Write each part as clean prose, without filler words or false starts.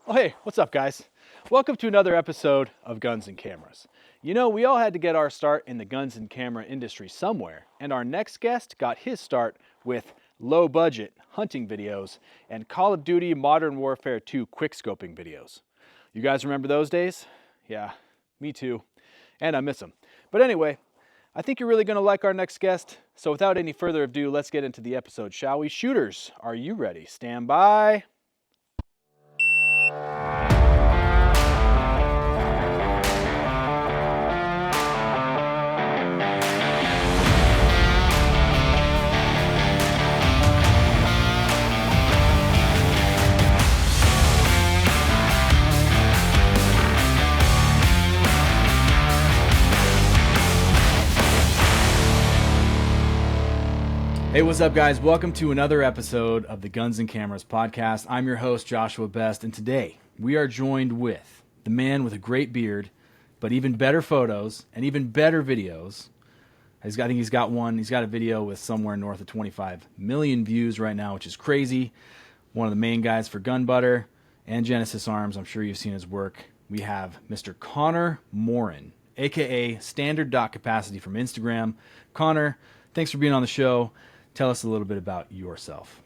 Oh, hey, what's up, guys? Welcome to another episode of Guns and Cameras. You know, we all had to get our start in the guns and camera industry somewhere, and our next guest got his start with low budget hunting videos and Call of Duty Modern Warfare 2 quickscoping videos. You guys remember those days? Yeah, me too. And I miss them. But anyway, I think you're really going to like our next guest. So without any further ado, let's get into the episode, shall we? Shooters, are you ready? Stand by. Hey, what's up, guys? Welcome to another episode of the Guns and Cameras podcast. I'm your host, Joshua Best, and today we are joined with the man with a great beard, but even better photos and even better videos. I think he's got a video with somewhere north of 25 million views right now, which is crazy. One of the main guys for Gunbutter and Genesis Arms. I'm sure you've seen his work. We have Mr. Connor Moryn, aka Standard Dot Capacity from Instagram. Connor, thanks for being on the show. Tell us a little bit about yourself.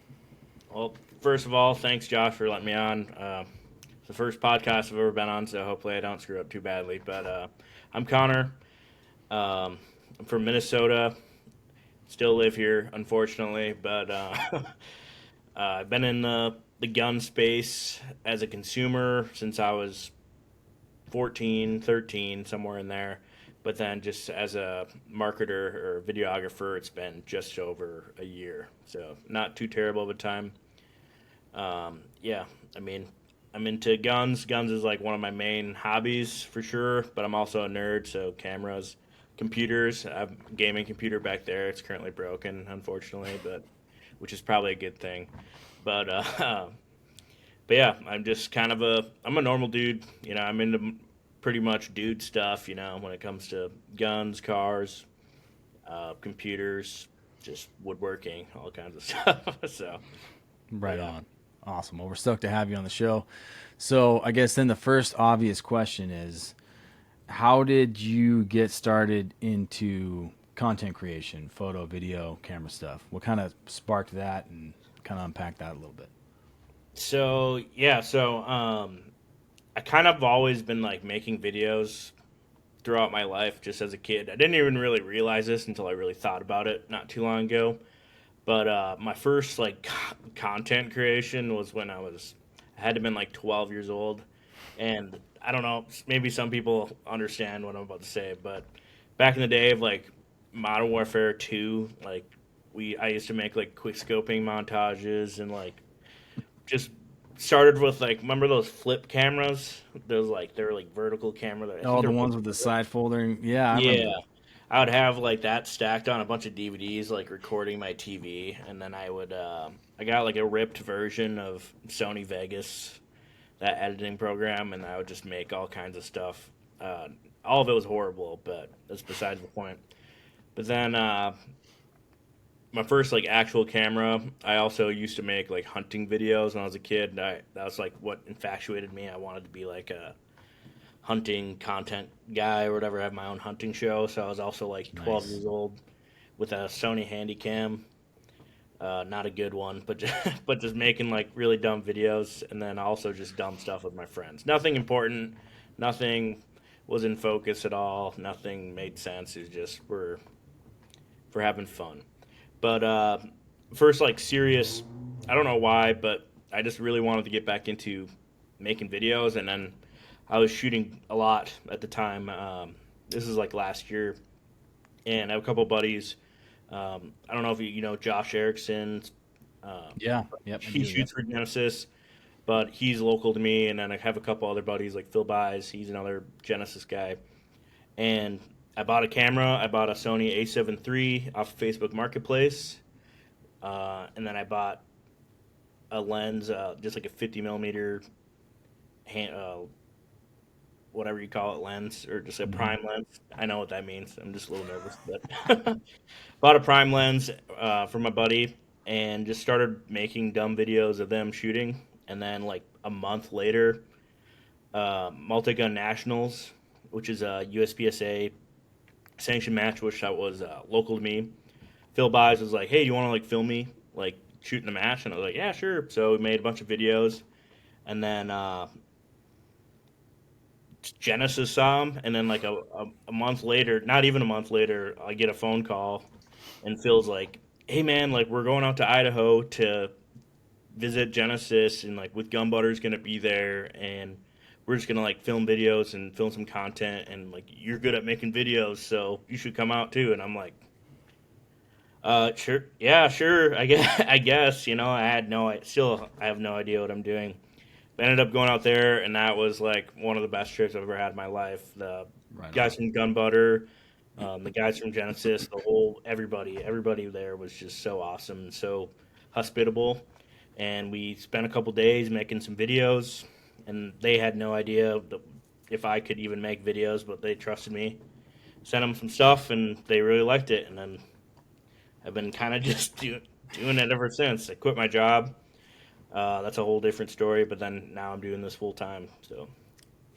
Well, first of all, thanks, Josh, for letting me on. It's the first podcast I've ever been on, so hopefully I don't screw up too badly. But I'm Connor. I'm from Minnesota. Still live here, unfortunately. But I've been in the gun space as a consumer since I was 14, 13, somewhere in there. But then just as a marketer or videographer, it's been just over a year. So not too terrible of a time. Yeah, I mean, I'm into guns. Guns is like one of my main hobbies for sure, but I'm also a nerd, so cameras, computers. I have a gaming computer back there. It's currently broken, unfortunately, but which is probably a good thing. But but yeah, I'm a normal dude. You know, I'm into pretty much dude stuff, you know, when it comes to guns, cars, computers, just woodworking, all kinds of stuff. So, Right yeah. on. Awesome. Well, we're stoked to have you on the show. So, I guess then the first obvious question is, how did you get started into content creation, photo, video, camera stuff? What kind of sparked that, and kind of unpack that a little bit? So I kind of always been like making videos throughout my life just as a kid. I didn't even really realize this until I really thought about it not too long ago. But my first like content creation was when I had to been like 12 years old, and I don't know, maybe some people understand what I'm about to say, but back in the day of like Modern Warfare 2, like I used to make like quick scoping montages and like just started with like, remember those flip cameras? Those like they're like vertical camera that I think Oh, the they're ones with the side folding. Yeah, I remember yeah. those. I would have like that stacked on a bunch of DVDs, like recording my TV, and then I got like a ripped version of Sony Vegas, that editing program, and I would just make all kinds of stuff. All of it was horrible, but that's besides the point. But then my first like actual camera, I also used to make like hunting videos when I was a kid. That was like what infatuated me. I wanted to be like a hunting content guy or whatever. I have my own hunting show, so I was also like 12 Nice. years old with a Sony Handycam. Not a good one, but but just making like really dumb videos, and then also just dumb stuff with my friends. Nothing important, nothing was in focus at all. Nothing made sense. It was just we're having fun. But first, like serious, I don't know why, but I just really wanted to get back into making videos, and then I was shooting a lot at the time. This is like last year, and I have a couple buddies. I don't know if you know Josh Erickson. Um, Yeah. Yep. I he do. Yep. shoots for Genesis, but he's local to me, and then I have a couple other buddies like Phil Buys. He's another Genesis guy, and I bought a camera. I bought a Sony A7 III off Facebook Marketplace, and then I bought a lens, just like a 50 millimeter hand, whatever you call it, lens, or just a Hmm. prime lens. I know what that means. I'm just a little nervous, but bought a prime lens for my buddy and just started making dumb videos of them shooting. and then like a month later, Multi-Gun Nationals, which is a USPSA sanctioned match, which that was local to me. Phil Buys was like, "Hey, do you want to like film me like shooting the match?" And I was like, "Yeah, sure." So we made a bunch of videos, and then Genesis saw him, and then like a month later, not even a month later, I get a phone call, and Phil's like, "Hey man, like we're going out to Idaho to visit Genesis, and like with Gunbutter's gonna be there, and we're just gonna like film videos and film some content, and like you're good at making videos, so you should come out too." And I'm like, sure, yeah, sure, I guess, I guess, I have no idea what I'm doing. I ended up going out there, and that was like one of the best trips I've ever had in my life. The Right guys on. from Gunbutter, the guys from Genesis, everybody there was just so awesome and so hospitable. And we spent a couple days making some videos, and they had no idea if I could even make videos, but they trusted me. Sent them some stuff, and they really liked it. And then I've been kind of just doing it ever since. I quit my job. That's a whole different story, but then now I'm doing this full time. So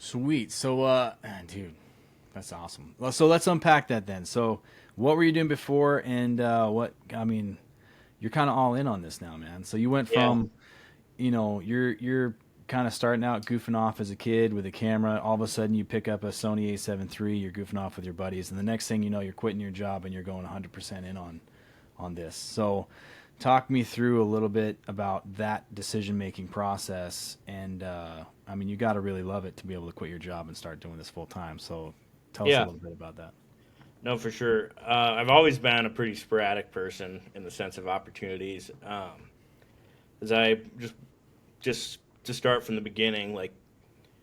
Sweet. So, dude, that's awesome. Well, so let's unpack that then. So, what were you doing before, and I mean, you're kind of all in on this now, man. So you went yeah, from, you're kind of starting out goofing off as a kid with a camera. All of a sudden, you pick up a Sony A7 III. You're goofing off with your buddies, and the next thing you know, you're quitting your job and you're going 100% in on this. So, talk me through a little bit about that decision making process. And I mean, you got to really love it to be able to quit your job and start doing this full time. So, tell us a yeah, little bit about that. no, for sure. I've always been a pretty sporadic person in the sense of opportunities. As I just to start from the beginning, like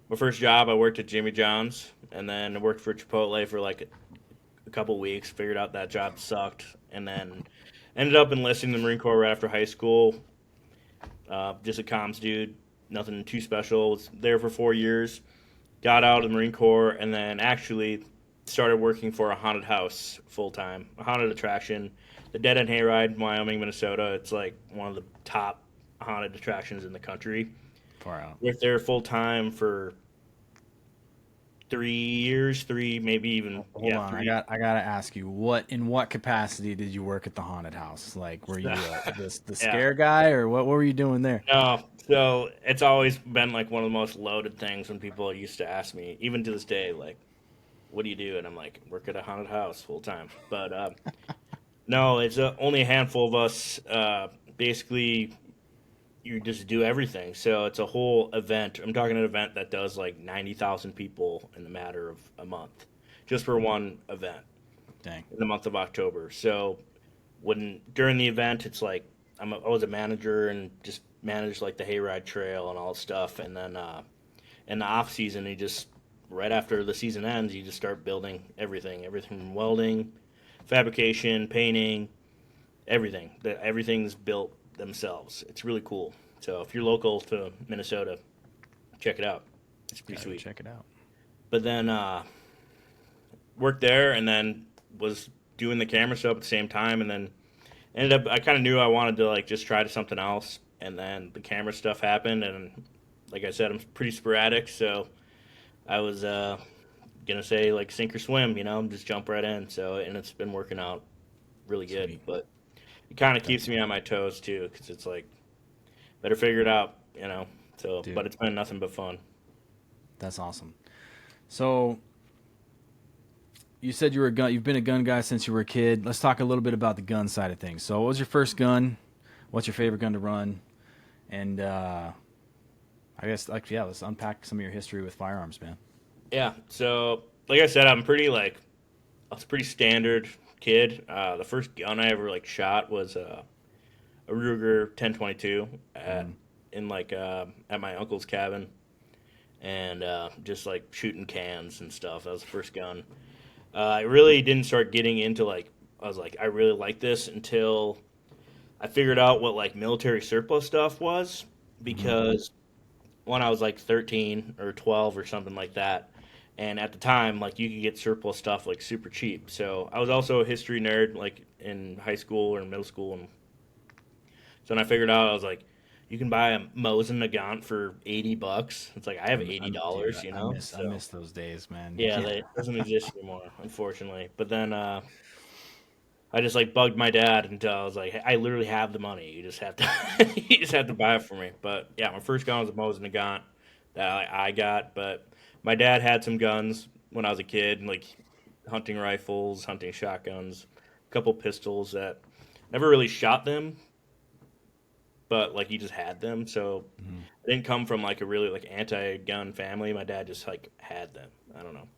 my first job, I worked at Jimmy John's, and then I worked for Chipotle for like a couple weeks. Figured out that job sucked, and then ended up enlisting in the Marine Corps right after high school. Just a comms dude, nothing too special. Was there for 4 years. Got out of the Marine Corps, and then actually started working for a haunted house full time, a haunted attraction, the Dead End Hayride, Wyoming, Minnesota. It's like one of the top haunted attractions in the country. Far out. Worked there full time for 3 years, maybe even Hold yeah, on, I three. got I gotta ask you, what in what capacity did you work at the haunted house? Like, were you the Yeah, scare guy, or what were you doing there? no. So it's always been like one of the most loaded things when people used to ask me, even to this day, like, "What do you do?" And I'm like, "Work at a haunted house full time." But no, it's only a handful of us. Basically, you just do everything. So it's a whole event. I'm talking an event that does like 90,000 people in the matter of a month, just for one event Dang. in the month of October. So when during the event, it's like I was a manager and just managed like the hayride trail and all that stuff. And then in the off season, you just right after the season ends, you just start building everything from welding, fabrication, painting, everything. Everything's built themselves. It's really cool. So if you're local to Minnesota, check it out. It's pretty Gotta go sweet. check it out. But then worked there, and then was doing the camera stuff at the same time, and then ended up. I kind of knew I wanted to like just try to something else, and then the camera stuff happened, and like I said, I'm pretty sporadic, so I was gonna say like sink or swim, just jump right in. So and it's been working out really good, Sweet. but it kind of That's keeps me on my toes too, because it's like better figure it out. So, but dude. it's been nothing but fun. That's awesome. So you said you were a gun. You've been a gun guy since you were a kid. Let's talk a little bit about the gun side of things. So, what was your first gun? What's your favorite gun to run? And I guess, like, yeah, let's unpack some of your history with firearms, man. Yeah. So, like I said, I was a pretty standard kid. The first gun I ever like shot was a Ruger 1022 Mm, at my uncle's cabin, and just like shooting cans and stuff. That was the first gun. I really didn't start getting into like I was like I really like this until I figured out what like military surplus stuff was, mm-hmm. because when I was like 13 or 12 or something like that. And at the time, like you could get surplus stuff like super cheap. So I was also a history nerd, like in high school or middle school, and so when I figured out, I was like, you can buy a Mosin Nagant for $80. It's like I have $80, Dude, you I know. miss I So miss those days, man. You yeah, can't. that doesn't exist anymore, unfortunately. But then I just like bugged my dad until I was like, "Hey, I literally have the money. You just have to, you just have to buy it for me." But yeah, my first gun was a Mosin Nagant that I got. But my dad had some guns when I was a kid, like hunting rifles, hunting shotguns, a couple pistols that never really shot them, but like he just had them. So Mhm. I didn't come from like a really like anti-gun family. My dad just like had them. I don't know.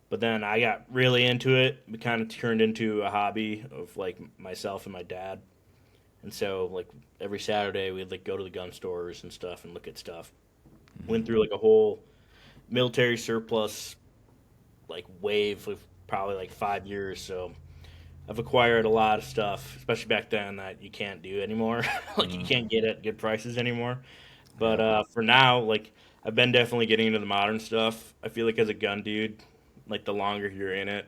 But then I got really into it. It kind of turned into a hobby of like myself and my dad. And so like every Saturday we'd like go to the gun stores and stuff and look at stuff. Went through like a whole military surplus like wave of probably like 5 years. So I've acquired a lot of stuff, especially back then that you can't do anymore. Like you Mhm. can't get at good prices anymore. But Yeah. for now, like I've been definitely getting into the modern stuff. I feel like as a gun dude, like the longer you're in it,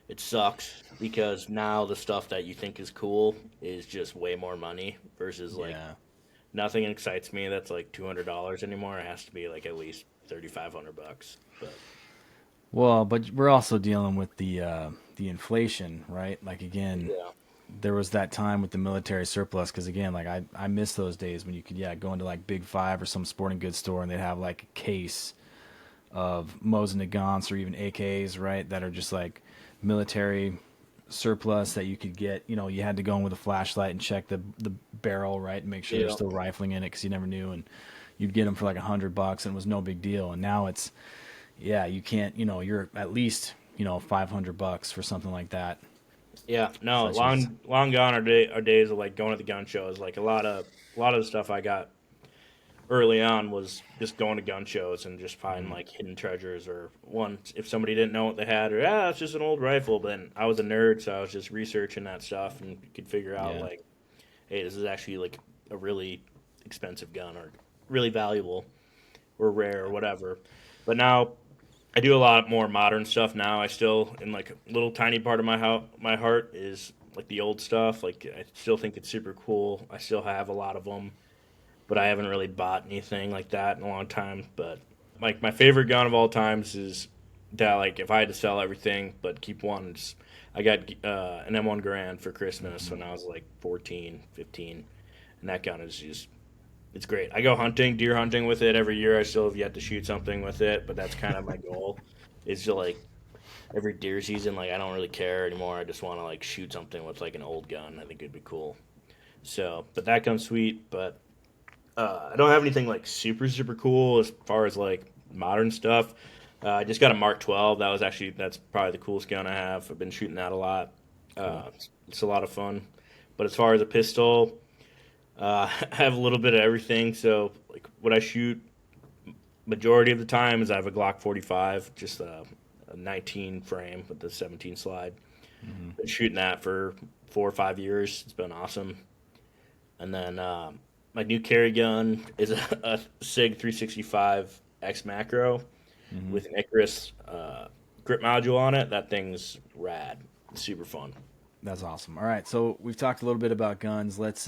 it sucks because now the stuff that you think is cool is just way more money versus like Yeah. nothing excites me that's like $200 anymore. It has to be like at least $3,500. But Well, but we're also dealing with the inflation, right? Like again, yeah, there was that time with the military surplus because again, like I miss those days when you could go into like Big Five or some sporting goods store and they'd have like a case of Mosin Nagants or even AKs, right? That are just like military surplus that you could get. You know, you had to go in with a flashlight and check the barrel, right, and make sure there's yeah, still rifling in it because you never knew. And you'd get them for like $100 and it was no big deal. And now it's you can't. You know, you're at least $500 for something like that, yeah. No, such as long gone are days of like going to the gun shows. Like a lot of the stuff I got early on was just going to gun shows and just find mm, like hidden treasures or one if somebody didn't know what they had or yeah it's just an old rifle but then I was a nerd so I was just researching that stuff and could figure out yeah. like hey this is actually like a really expensive gun or really valuable or rare or whatever but now I do a lot more modern stuff now I still in like a little tiny part of my heart is like the old stuff like I still think it's super cool I still have a lot of them but I haven't really bought anything like that in a long time. But like my favorite gun of all times is that like if I had to sell everything but keep one, I got an M1 Garand for Christmas Hmm. when I was like 14, 15, and that gun is just it's great. I go hunting, deer hunting with it every year. I still have yet to shoot something with it, but that's kind of my goal. Is to like every deer season, like I don't really care anymore. I just want to like shoot something with like an old gun. I think it'd be cool. So, but that gun's sweet. But I don't have anything like super super cool as far as like modern stuff. I just got a Mark 12. That's probably the coolest gun I have. I've been shooting that a lot. Cool. It's a lot of fun. But as far as a pistol, I have a little bit of everything. So like what I shoot majority of the time is I have a Glock 45, just a 19 frame with the 17 slide. Hmm. Been shooting that for 4 or 5 years. It's been awesome. And then my new carry gun is a SIG 365 X Macro Hmm. with an Icarus grip module on it. That thing's rad. It's super fun. That's awesome. All right, so we've talked a little bit about guns. Let's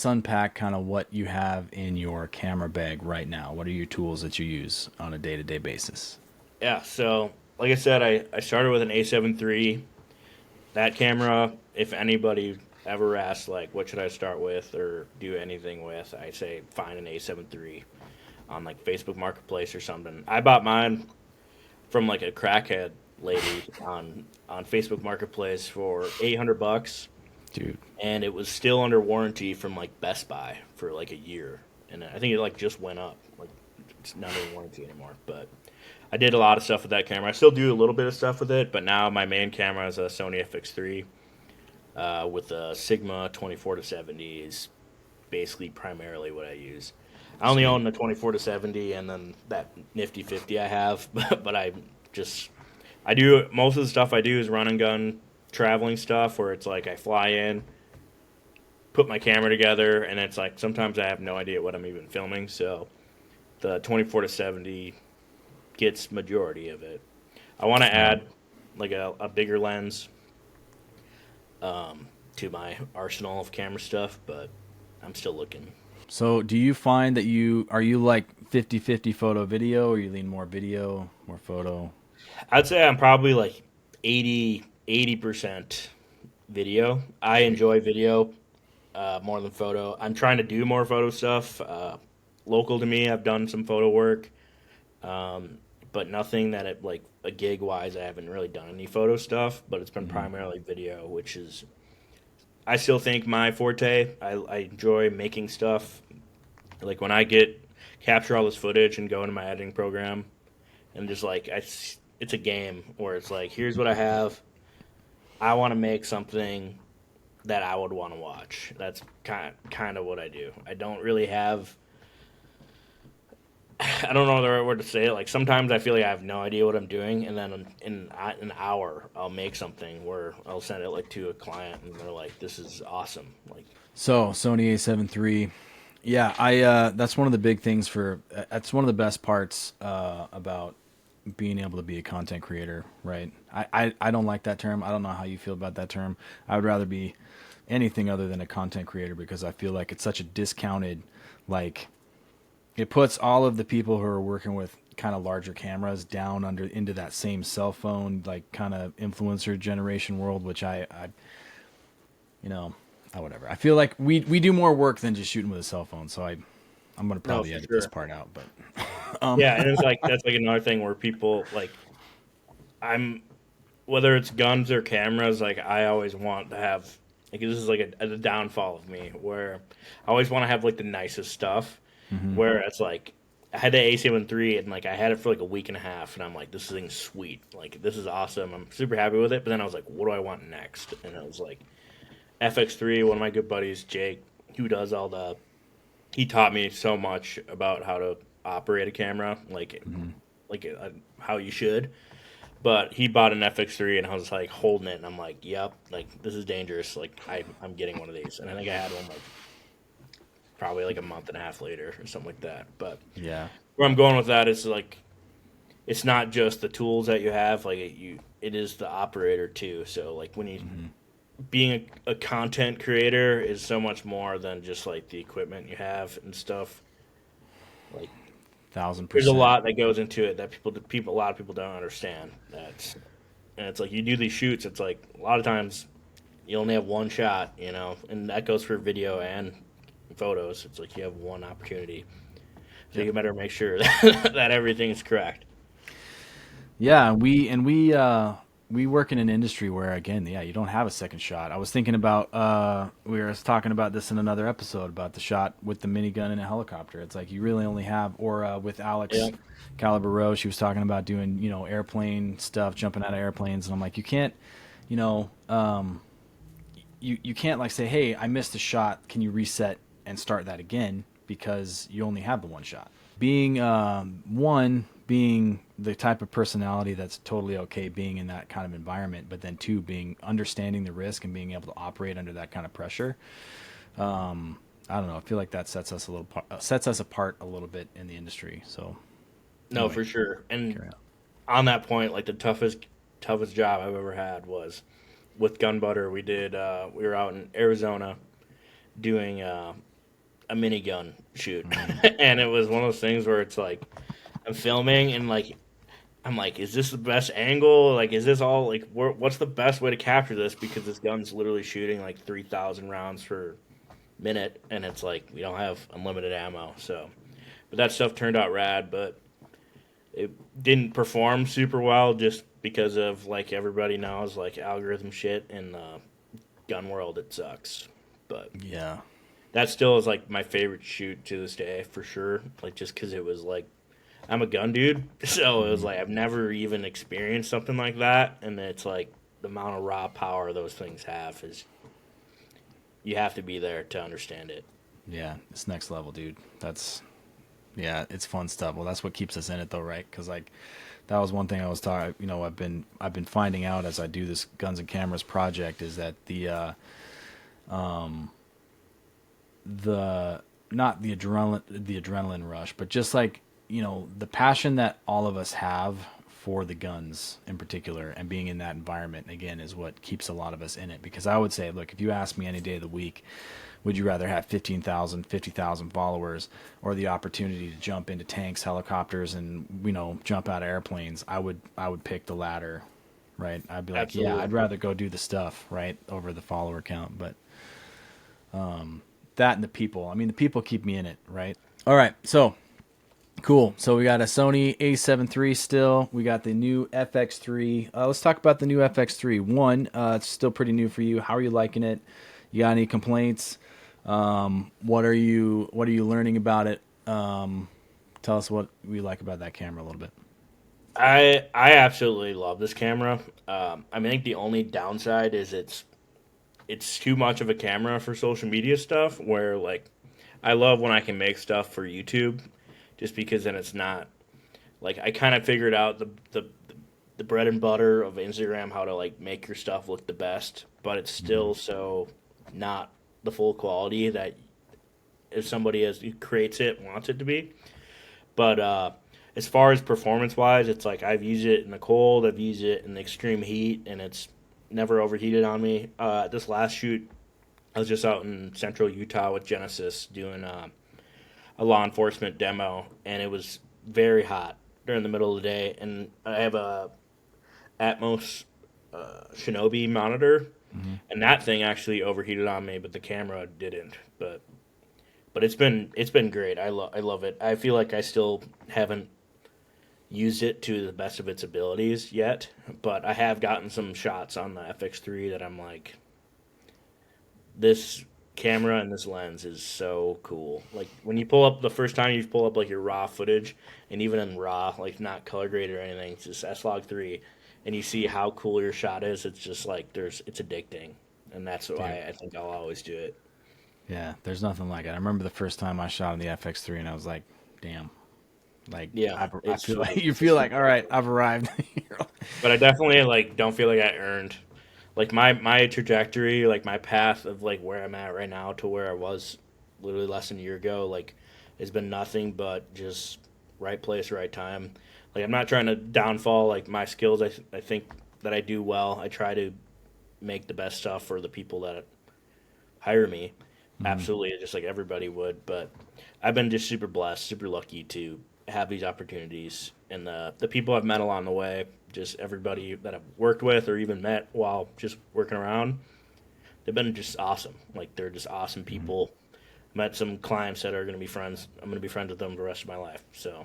unpack kind of what you have in your camera bag right now. What are your tools that you use on a day to day basis? Yeah, so like I said, I started with an A7 III. That camera, if anybody ever asks like what should I start with or do anything with, I say find an A7 III on like Facebook Marketplace or something. I bought mine from like a crackhead lady on Facebook Marketplace for $800, Dude, and it was still under warranty from like Best Buy for like a year, and I think it like just went up, like it's not in warranty anymore. But I did a lot of stuff with that camera. I still do a little bit of stuff with it, but now my main camera is a Sony FX3 with a Sigma 24 to 70 is basically primarily what I use. I only sweet. own the 24 to 70 and then that nifty 50 I have, but just I do most of the stuff I do is run and gun traveling stuff where it's like I fly in, put my camera together, and it's like sometimes I have no idea what I'm even filming. So the 24 to 70 gets majority of it. I want to Right. add like a bigger lens to my arsenal of camera stuff, but I'm still looking. So do you find that are you like 50-50 photo video, or you lean more video, more photo? I'd say I'm probably like 80% video. I enjoy video more than photo. I'm trying to do more photo stuff. Local to me, I've done some photo work, um, but nothing that like a gig wise. I haven't really done any photo stuff, but it's been Mm-hmm. primarily video, which is I still think my forte. I enjoy making stuff. Like when I get capture all this footage and go into my editing program and just like it's a game where it's like here's what I have. I want to make something that I would want to watch. That's kind of what I do. I don't really have. I don't know the right word to say it. Like sometimes I feel like I have no idea what I'm doing, and then in an hour I'll make something where I'll send it like to a client, and they're like, "This is awesome!" Like, So Sony A7 III. Yeah, that's one of the big things that's one of the best parts about being able to be a content creator, right? I don't like that term. I don't know how you feel about that term. I would rather be anything other than a content creator, because I feel like it's such a discounted, like, it puts all of the people who are working with kind of larger cameras down under into that same cell phone, like, kind of influencer generation world, which I you know, whatever. I feel like we do more work than just shooting with a cell phone, so I'm gonna no, probably for edit this sure. part out, but Yeah, and it's like that's like another thing where people like I'm whether it's guns or cameras, like I always want to have like this is like a downfall of me where I always want to have like the nicest stuff. mm-hmm. Where it's like I had the A7 III and like I had it for like a week and a half, and I'm like, this thing's sweet, like this is awesome. I'm super happy with it. But then I was like, what do I want next? And it was like FX3. One of my good buddies, Jake, who does all the he taught me so much about how to operate a camera, Mm-hmm. how you should. But he bought an FX3, and I was like holding it, and I'm like, "Yep, like this is dangerous. Like I'm getting one of these." And I think I had one like probably like a month and a half later or something like that. But Yeah. where I'm going with that is like it's not just the tools that you have, like it is the operator too. So like when you Mm-hmm. being a content creator is so much more than just like the equipment you have and stuff. Like Thousand there's a percent. lot that goes into it that people a lot of people don't understand. That's and it's like you do these shoots. It's like a lot of times you only have one shot, and that goes for video and photos. It's like you have one opportunity, so Yep. you better make sure that everything is correct. Yeah, we work in an industry where, again, yeah, you don't have a second shot. I was thinking about we were talking about this in another episode about the shot with the minigun in a helicopter. It's like you really only have, or with Yeah, Alex Calabro, she was talking about doing, airplane stuff, jumping out of airplanes, and I'm like, you can't, you know, you can't, like, say, hey, I missed a shot, can you reset and start that again, because you only have the one shot. Being the type of personality that's totally okay being in that kind of environment, but then two, being understanding the risk and being able to operate under that kind of pressure. I don't know. I feel like that sets us apart a little bit in the industry. So no, anyway, for sure. And carry on. on that point, like the toughest job I've ever had was with Gunbutter. We were out in Arizona doing a minigun shoot, Mm-hmm. and it was one of those things where it's like I'm filming and like I'm like, is this the best angle? Like, is this all like what's the best way to capture this? Because this gun's literally shooting like 3,000 rounds per minute, and it's like we don't have unlimited ammo. So, but that stuff turned out rad, but it didn't perform super well just because of like everybody knows like algorithm shit in the gun world. It sucks, but Yeah. that still is like my favorite shoot to this day for sure. Like just because it was like I'm a gun dude, so it was Mm-hmm. like I've never even experienced something like that, and it's like the amount of raw power those things have is you have to be there to understand it. Yeah, it's next level, dude. Yeah, it's fun stuff. Well, that's what keeps us in it, though, right? Because, like, that was one thing I was talking. I've been finding out as I do this guns and cameras project is that the not the adrenaline rush, but just like, the passion that all of us have for the guns in particular, and being in that environment again is what keeps a lot of us in it. Because I would say, look, if you ask me any day of the week, would you rather have 15,000, 50,000 followers or the opportunity to jump into tanks, helicopters, and jump out of airplanes? I would pick the latter, right? I'd be like, Absolutely. yeah, I'd rather go do the stuff, right, over the follower count. But that and the people. I mean, the people keep me in it, right? All right, so cool. So we got a Sony A7 III still. We got the new FX3. Let's talk about the new FX3. One, it's still pretty new for you. How are you liking it? You got any complaints? What are you learning about it? Tell us what we like about that camera a little bit. I absolutely love this camera. I think the only downside is it's too much of a camera for social media stuff. Where like I love when I can make stuff for YouTube, just because then it's not like I kind of figured out the bread and butter of Instagram, how to like make your stuff look the best, but it's still so not the full quality that if somebody creates it wants it to be. But as far as performance wise, it's like I've used it in the cold, I've used it in the extreme heat, and it's never overheated on me. This last shoot, I was just out in central Utah with Genesis doing a law enforcement demo, and it was very hot during the middle of the day. And I have a Atmos Shinobi monitor, and that thing actually overheated on me, but the camera didn't. But it's been great. I love it. I feel like I still haven't used it to the best of its abilities yet, but I have gotten some shots on the FX3 that I'm like, this camera and this lens is so cool. Like when you pull up the first time you pull up like your raw footage, and even in raw, like not color graded or anything, it's just S-Log3, and you see how cool your shot is. It's just like it's addicting, and that's why I think I'll always do it. Yeah, there's nothing like it. I remember the first time I shot on the FX3, and I was like, damn. Like, Yeah, I feel like you feel like, all right, I've arrived. but I definitely like don't feel like I earned like my trajectory, like my path of like where I'm at right now to where I was literally less than a year ago. Like, has been nothing but just right place, right time. Like, I'm not trying to downfall like my skills. I think that I do well. I try to make the best stuff for the people that hire me. Absolutely, just like everybody would. But I've been just super blessed, super lucky to have these opportunities, and the people I've met along the way, just everybody that I've worked with or even met while just working around, they've been just awesome. Like they're just awesome people. Met some clients that are going to be friends. I'm going to be friends with them the rest of my life. So,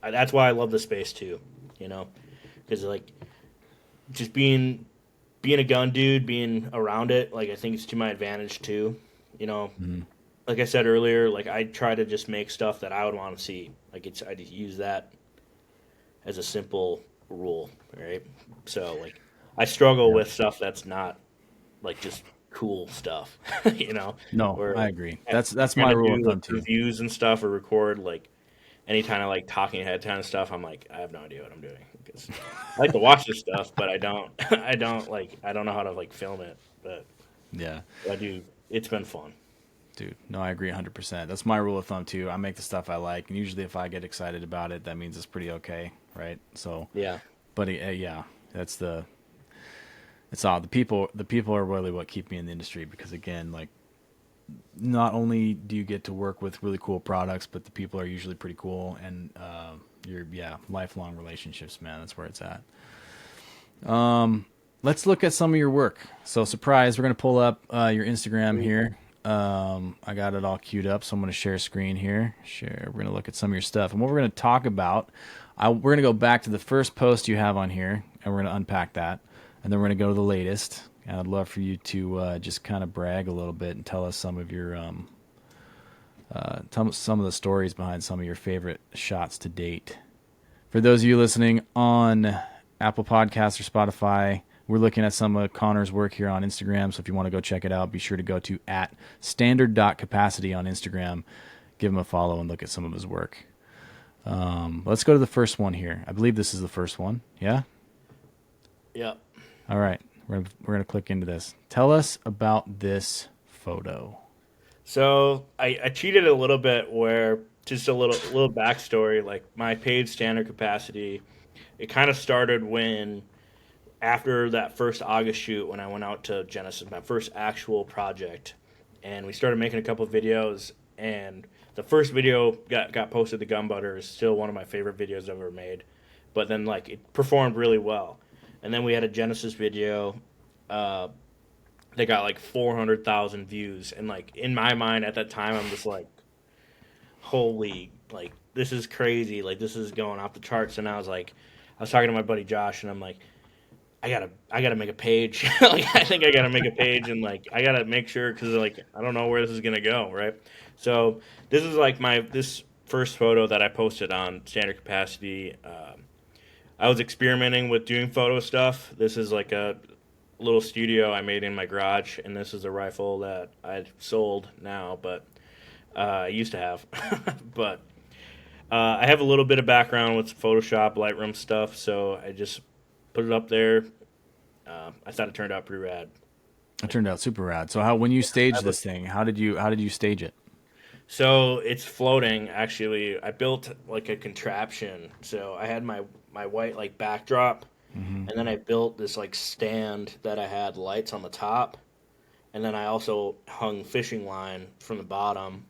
that's why I love the space too. Because like just being a gun dude, being around it, like I think it's to my advantage too. Like I said earlier, like I try to just make stuff that I would want to see. Like I just use that as a simple rule, right? So like I struggle with stuff that's not like just cool stuff, No, Or I agree. That's trying my to rule of do like thumb too. reviews and stuff or record like any kind of like talking head kind of stuff. I'm like, I have no idea what I'm doing because I like to watch this stuff, but I don't, I don't know how to like film it, but Yeah. I do. It's been fun. Dude, no, I agree 100%. That's my rule of thumb too. I make the stuff I like, and usually if I get excited about it, that means it's pretty okay, right? So, Yeah. but yeah, it's odd. The people are really what keep me in the industry because again, like not only do you get to work with really cool products, but the people are usually pretty cool, and lifelong relationships, man. That's where it's at. Let's look at some of your work. So, surprise, we're gonna pull up your Instagram here. I got it all queued up, so I'm gonna share screen here. Share. We're gonna look at some of your stuff, and what we're gonna talk about. We're gonna go back to the first post you have on here, and we're gonna unpack that, and then we're gonna go to the latest. And I'd love for you to just kind of brag a little bit and tell us some of your some of the stories behind some of your favorite shots to date. For those of you listening on Apple Podcasts or Spotify, we're looking at some of Connor's work here on Instagram. So if you want to go check it out, be sure to go to @standard.capacity on Instagram. Give him a follow and look at some of his work. Let's go to the first one here. I believe this is the first one. Yeah? Yeah. All right. We're gonna click into this. Tell us about this photo. So I cheated a little bit where just a little backstory, like my paid standard capacity it kind of started when after that first August shoot when I went out to Genesis, my first actual project, and we started making a couple of videos. And the first video got posted to Gunbutter is still one of my favorite videos I've ever made. But then like it performed really well, and then we had a Genesis video. Uh, they got like 400,000 views, and like in my mind at that time, I'm just like, holy, like this is crazy, like this is going off the charts. And I was talking to my buddy Josh, and I'm like, I gotta make a page. Like I think I gotta make a page, and like I gotta make sure because like I don't know where this is gonna go, right? So this is like my this first photo that I posted on standard capacity. I was experimenting with doing photo stuff. This is like a little studio I made in my garage, and this is a rifle that I sold now, but I used to have. But I have a little bit of background with Photoshop, Lightroom stuff, so I just put it up there. I thought it turned out pretty rad. It turned out super rad. So how when you I staged look, this thing, how did you stage it? so it's floating. Actually, I built like a contraption. So I had my white like backdrop, Hmm. and then I built this like stand that I had lights on the top, and then I also hung fishing line from the bottom,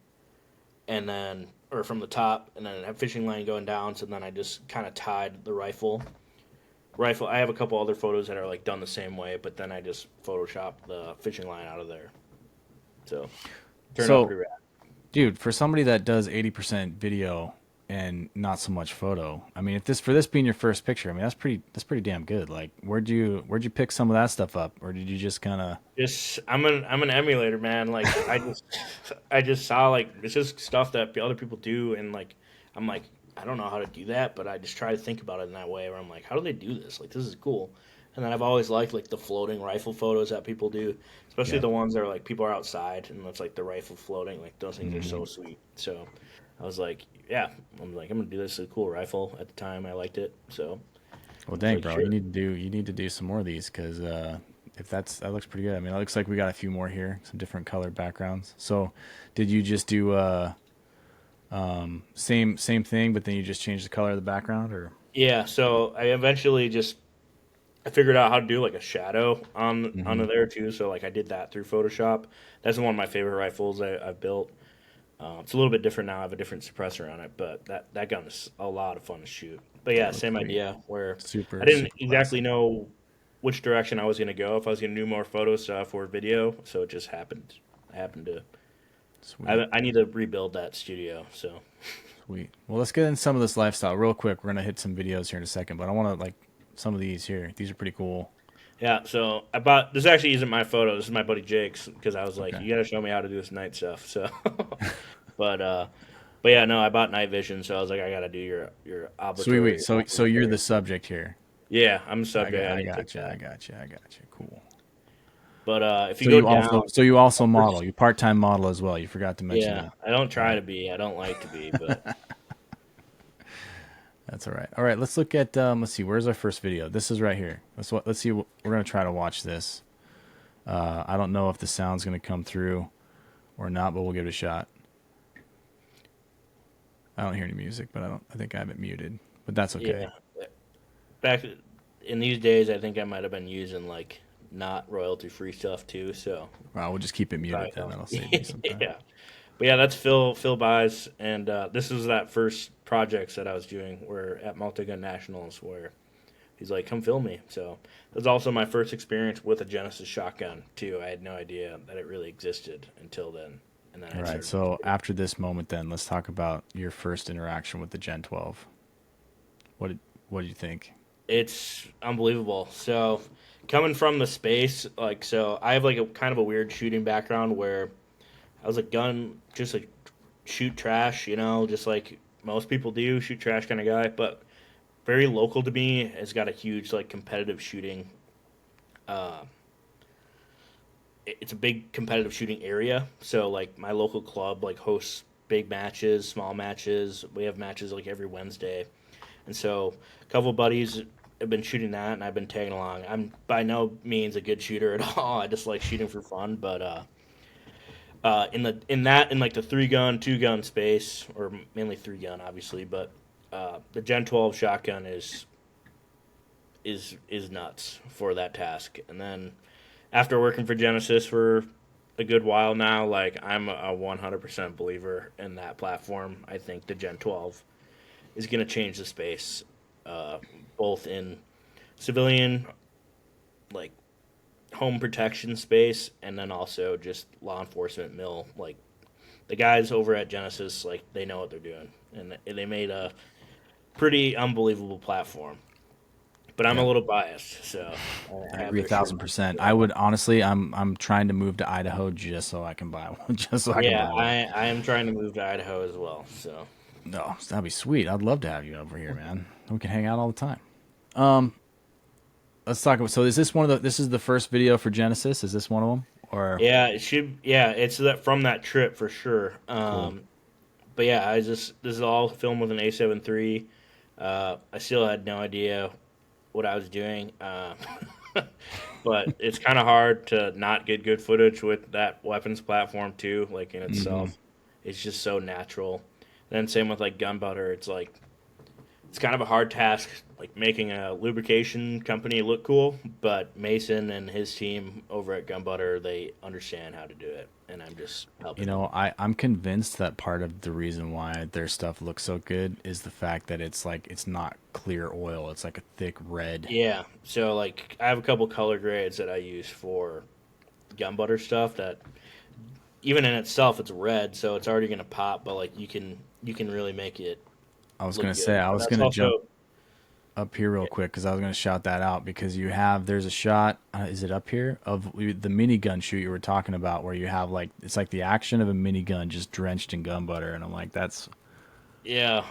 and then or from the top, and then I have fishing line going down. So then I just kind of tied the rifle. I have a couple other photos that are like done the same way, but then I just photoshopped the fishing line out of there. So turned out So, pretty rad. dude, for somebody that does 80% video and not so much photo, I mean, if this for this being your first picture, I mean, that's pretty damn good. Like, where'd you pick some of that stuff up, or did you just kind of? Just I'm an emulator, man. Like I just saw like it's just stuff that other people do, and like I'm like I don't know how to do that, but I just try to think about it in that way where I'm like, how do they do this? Like this is cool. And then I've always liked like the floating rifle photos that people do, especially Yeah. the ones that are like people are outside and it's like the rifle floating. Like those things are Hmm. so sweet. So I was like, yeah, I'm gonna do this. It's a cool rifle. At the time, I liked it. So Well, I was dang, like, bro, sure. you need to do some more of these because if that looks pretty good. I mean, it looks like we got a few more here, some different colored backgrounds. So, did you just do same thing, but then you just change the color of the background, or? Yeah. So I eventually just I figured out how to do like a shadow on Hmm. onto there too. So like I did that through Photoshop. That's one of my favorite rifles I've built. It's a little bit different now. I have a different suppressor on it, but that gun is a lot of fun to shoot. But Yeah, yeah, it looks same sweet. idea. Where I Super didn't super exactly classic. know which direction I was going to go. If I was going to do more photo stuff or video, so it just happened. I happened to. Sweet. I need to rebuild that studio. So Sweet. Well, let's get in some of this lifestyle real quick. We're gonna hit some videos here in a second, but I want to like some of these here. These are pretty cool. yeah, so I bought this. Actually, isn't my photo. This is my buddy Jake's because I was like, Okay. you got to show me how to do this night stuff. So, but but yeah, no, I bought night vision, so I was like, I got to do your Sweet, wait. So you're obligatory. the subject here. Yeah, I'm the I subject. got, I I need to got take you. I that. got you. I got you. Cool. But if you So go you down, also, so you also my model. first, You part-time model as well. You forgot to mention yeah, that. I don't All try right. to be. I don't like to be, but That's all right. All right. Let's look at. Let's see. Where's our first video? This is right here. Let's see. We're gonna try to watch this. I don't know if the sound's gonna come through or not, but we'll give it a shot. I don't hear any music, but I think I have it muted, but that's okay. yeah. Back in these days, I think I might have been using like not royalty free stuff too. So Well, we'll just keep it muted probably then. don't. That'll save me some time. Yeah. But yeah, that's Phil buys, and this was that first projects that I was doing. Where at Multi-Gun Nationals, where he's like, "Come film me." So it was also my first experience with a Genesis shotgun too. I had no idea that it really existed until then, and then All I right. started. So after this moment, then let's talk about your first interaction with the Gen 12. What did What did you think? It's unbelievable. So coming from the space, like, so I have like a kind of a weird shooting background where I was a gun, just like shoot trash, just like most people do, shoot trash kind of guy, but very local to me. Has got a huge like competitive shooting. Uh, it's a big competitive shooting area. So like my local club like hosts big matches, small matches. We have matches like every Wednesday, and so a couple of buddies have been shooting that, and I've been tagging along. I'm by no means a good shooter at all. I just like shooting for fun, but in like the 3 gun, 2 gun space, or mainly 3 gun, obviously, but the Gen 12 shotgun is. is nuts for that task. And then after working for Genesis for a good while now, like I'm a 100% believer in that platform. I think the Gen 12 is going to change the space, both in civilian, like home protection space, and then also just law enforcement mill. Like the guys over at Genesis, like they know what they're doing, and they made a pretty unbelievable platform. But I'm a little biased, so I have agree their shirt. 1,000%. I would honestly, I'm trying to move to Idaho just so I can buy one, just so I can Yeah, buy one. I am trying to move to Idaho as well. So No, that'd be sweet. I'd love to have you over here, man. We can hang out all the time. Um, let's talk about. So, is this one of the? This is the first video for Genesis. Is this one of them? Or yeah, it should. Yeah, it's that from that trip for sure. cool. But yeah, this is all filmed with an A7 III. I still had no idea what I was doing, but it's kind of hard to not get good footage with that weapons platform too. Like in Hmm. itself, it's just so natural. Then same with like Gunbutter. It's like it's kind of a hard task, like making a lubrication company look cool. But Mason and his team over at Gunbutter, they understand how to do it, and I'm just You helping them. know, I'm convinced that part of the reason why their stuff looks so good is the fact that it's like it's not clear oil. It's like a thick red. Yeah, so like I have a couple color grades that I use for Gunbutter stuff that even in itself it's red, so it's already gonna pop. But like you can really make it I was look gonna say good, I and was that's gonna jump also up here real quick because I was gonna shout that out because there's a shot. Is it up here of the minigun shoot you were talking about where you have like it's like the action of a minigun just drenched in gun butter, and I'm like yeah.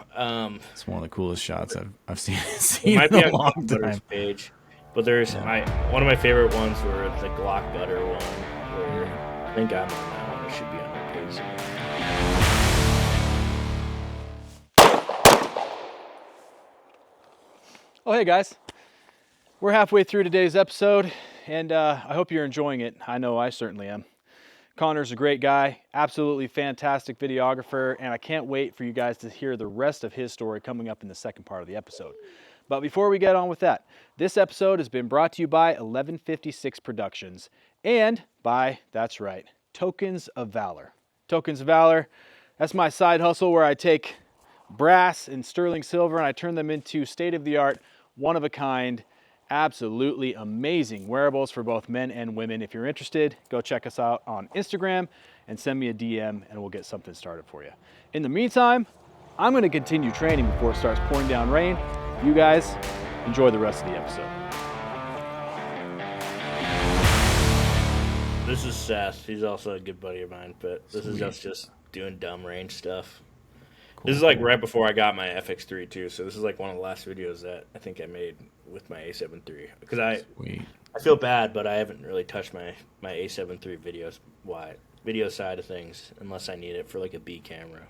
it's one of the coolest shots I've seen It seen might in be a on long Gunbutter's time. page, but there's Yeah. my one of my favorite ones where it's the Glock Butter one where Mhm. I think I'm on that one. It should be on my page somewhere. Oh, hey guys. We're halfway through today's episode, and I hope you're enjoying it. I know I certainly am. Connor's a great guy, absolutely fantastic videographer, and I can't wait for you guys to hear the rest of his story coming up in the second part of the episode. But before we get on with that, this episode has been brought to you by 1156 Productions and by, that's right, Tokens of Valor. Tokens of Valor, that's my side hustle where I take brass and sterling silver and I turn them into state-of-the-art, one-of-a-kind, absolutely amazing wearables for both men and women. If you're interested, go check us out on Instagram and send me a DM and we'll get something started for you. In the meantime, I'm going to continue training before it starts pouring down rain. You guys enjoy the rest of the episode. This is Seth. He's also a good buddy of mine, but this is Sweet. us just doing dumb range stuff. Cool, This is like cool. right before I got my FX3 too, so this is like one of the last videos that I think I made with my A7 III because Sweet. I feel bad, but I haven't really touched my A7 III video side of things unless I need it for like a B camera.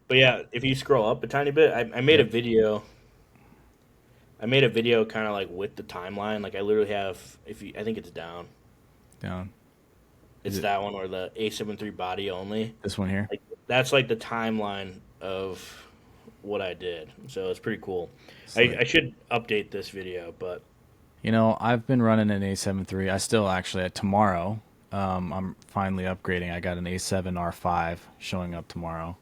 But yeah, if you scroll up a tiny bit, I made a Yep. video. I made a video kind of like with the timeline. Like I literally have, if you, I think it's down. Down. Is It's it that one or the A7 III body only. this one here? Like that's like the timeline of what I did. So it's pretty cool. I Slick. should update this video, but You know, I've been running an A7 III. I still actually, tomorrow, I'm finally upgrading. I got an A7 R5 showing up tomorrow.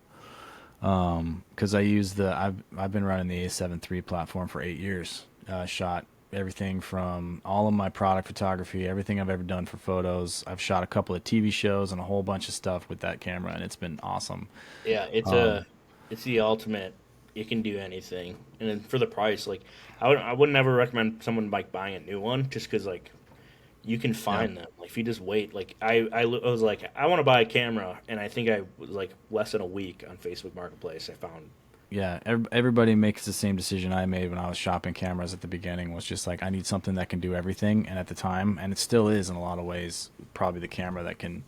Because I've been running the A7 III platform for 8 years. Shot everything from all of my product photography, everything I've ever done for photos. I've shot a couple of TV shows and a whole bunch of stuff with that camera, and it's been awesome. yeah, Um, it's the ultimate. You can do anything, and then for the price, like I would never recommend someone like buying a new one just because like you can yeah, find them. Like if you just wait, like I was like I want to buy a camera, and I think I was like less than a week on Facebook Marketplace. I found yeah. Everybody makes the same decision I made when I was shopping cameras at the beginning. Was just like I need something that can do everything, and at the time, and it still is in a lot of ways, probably the camera that can.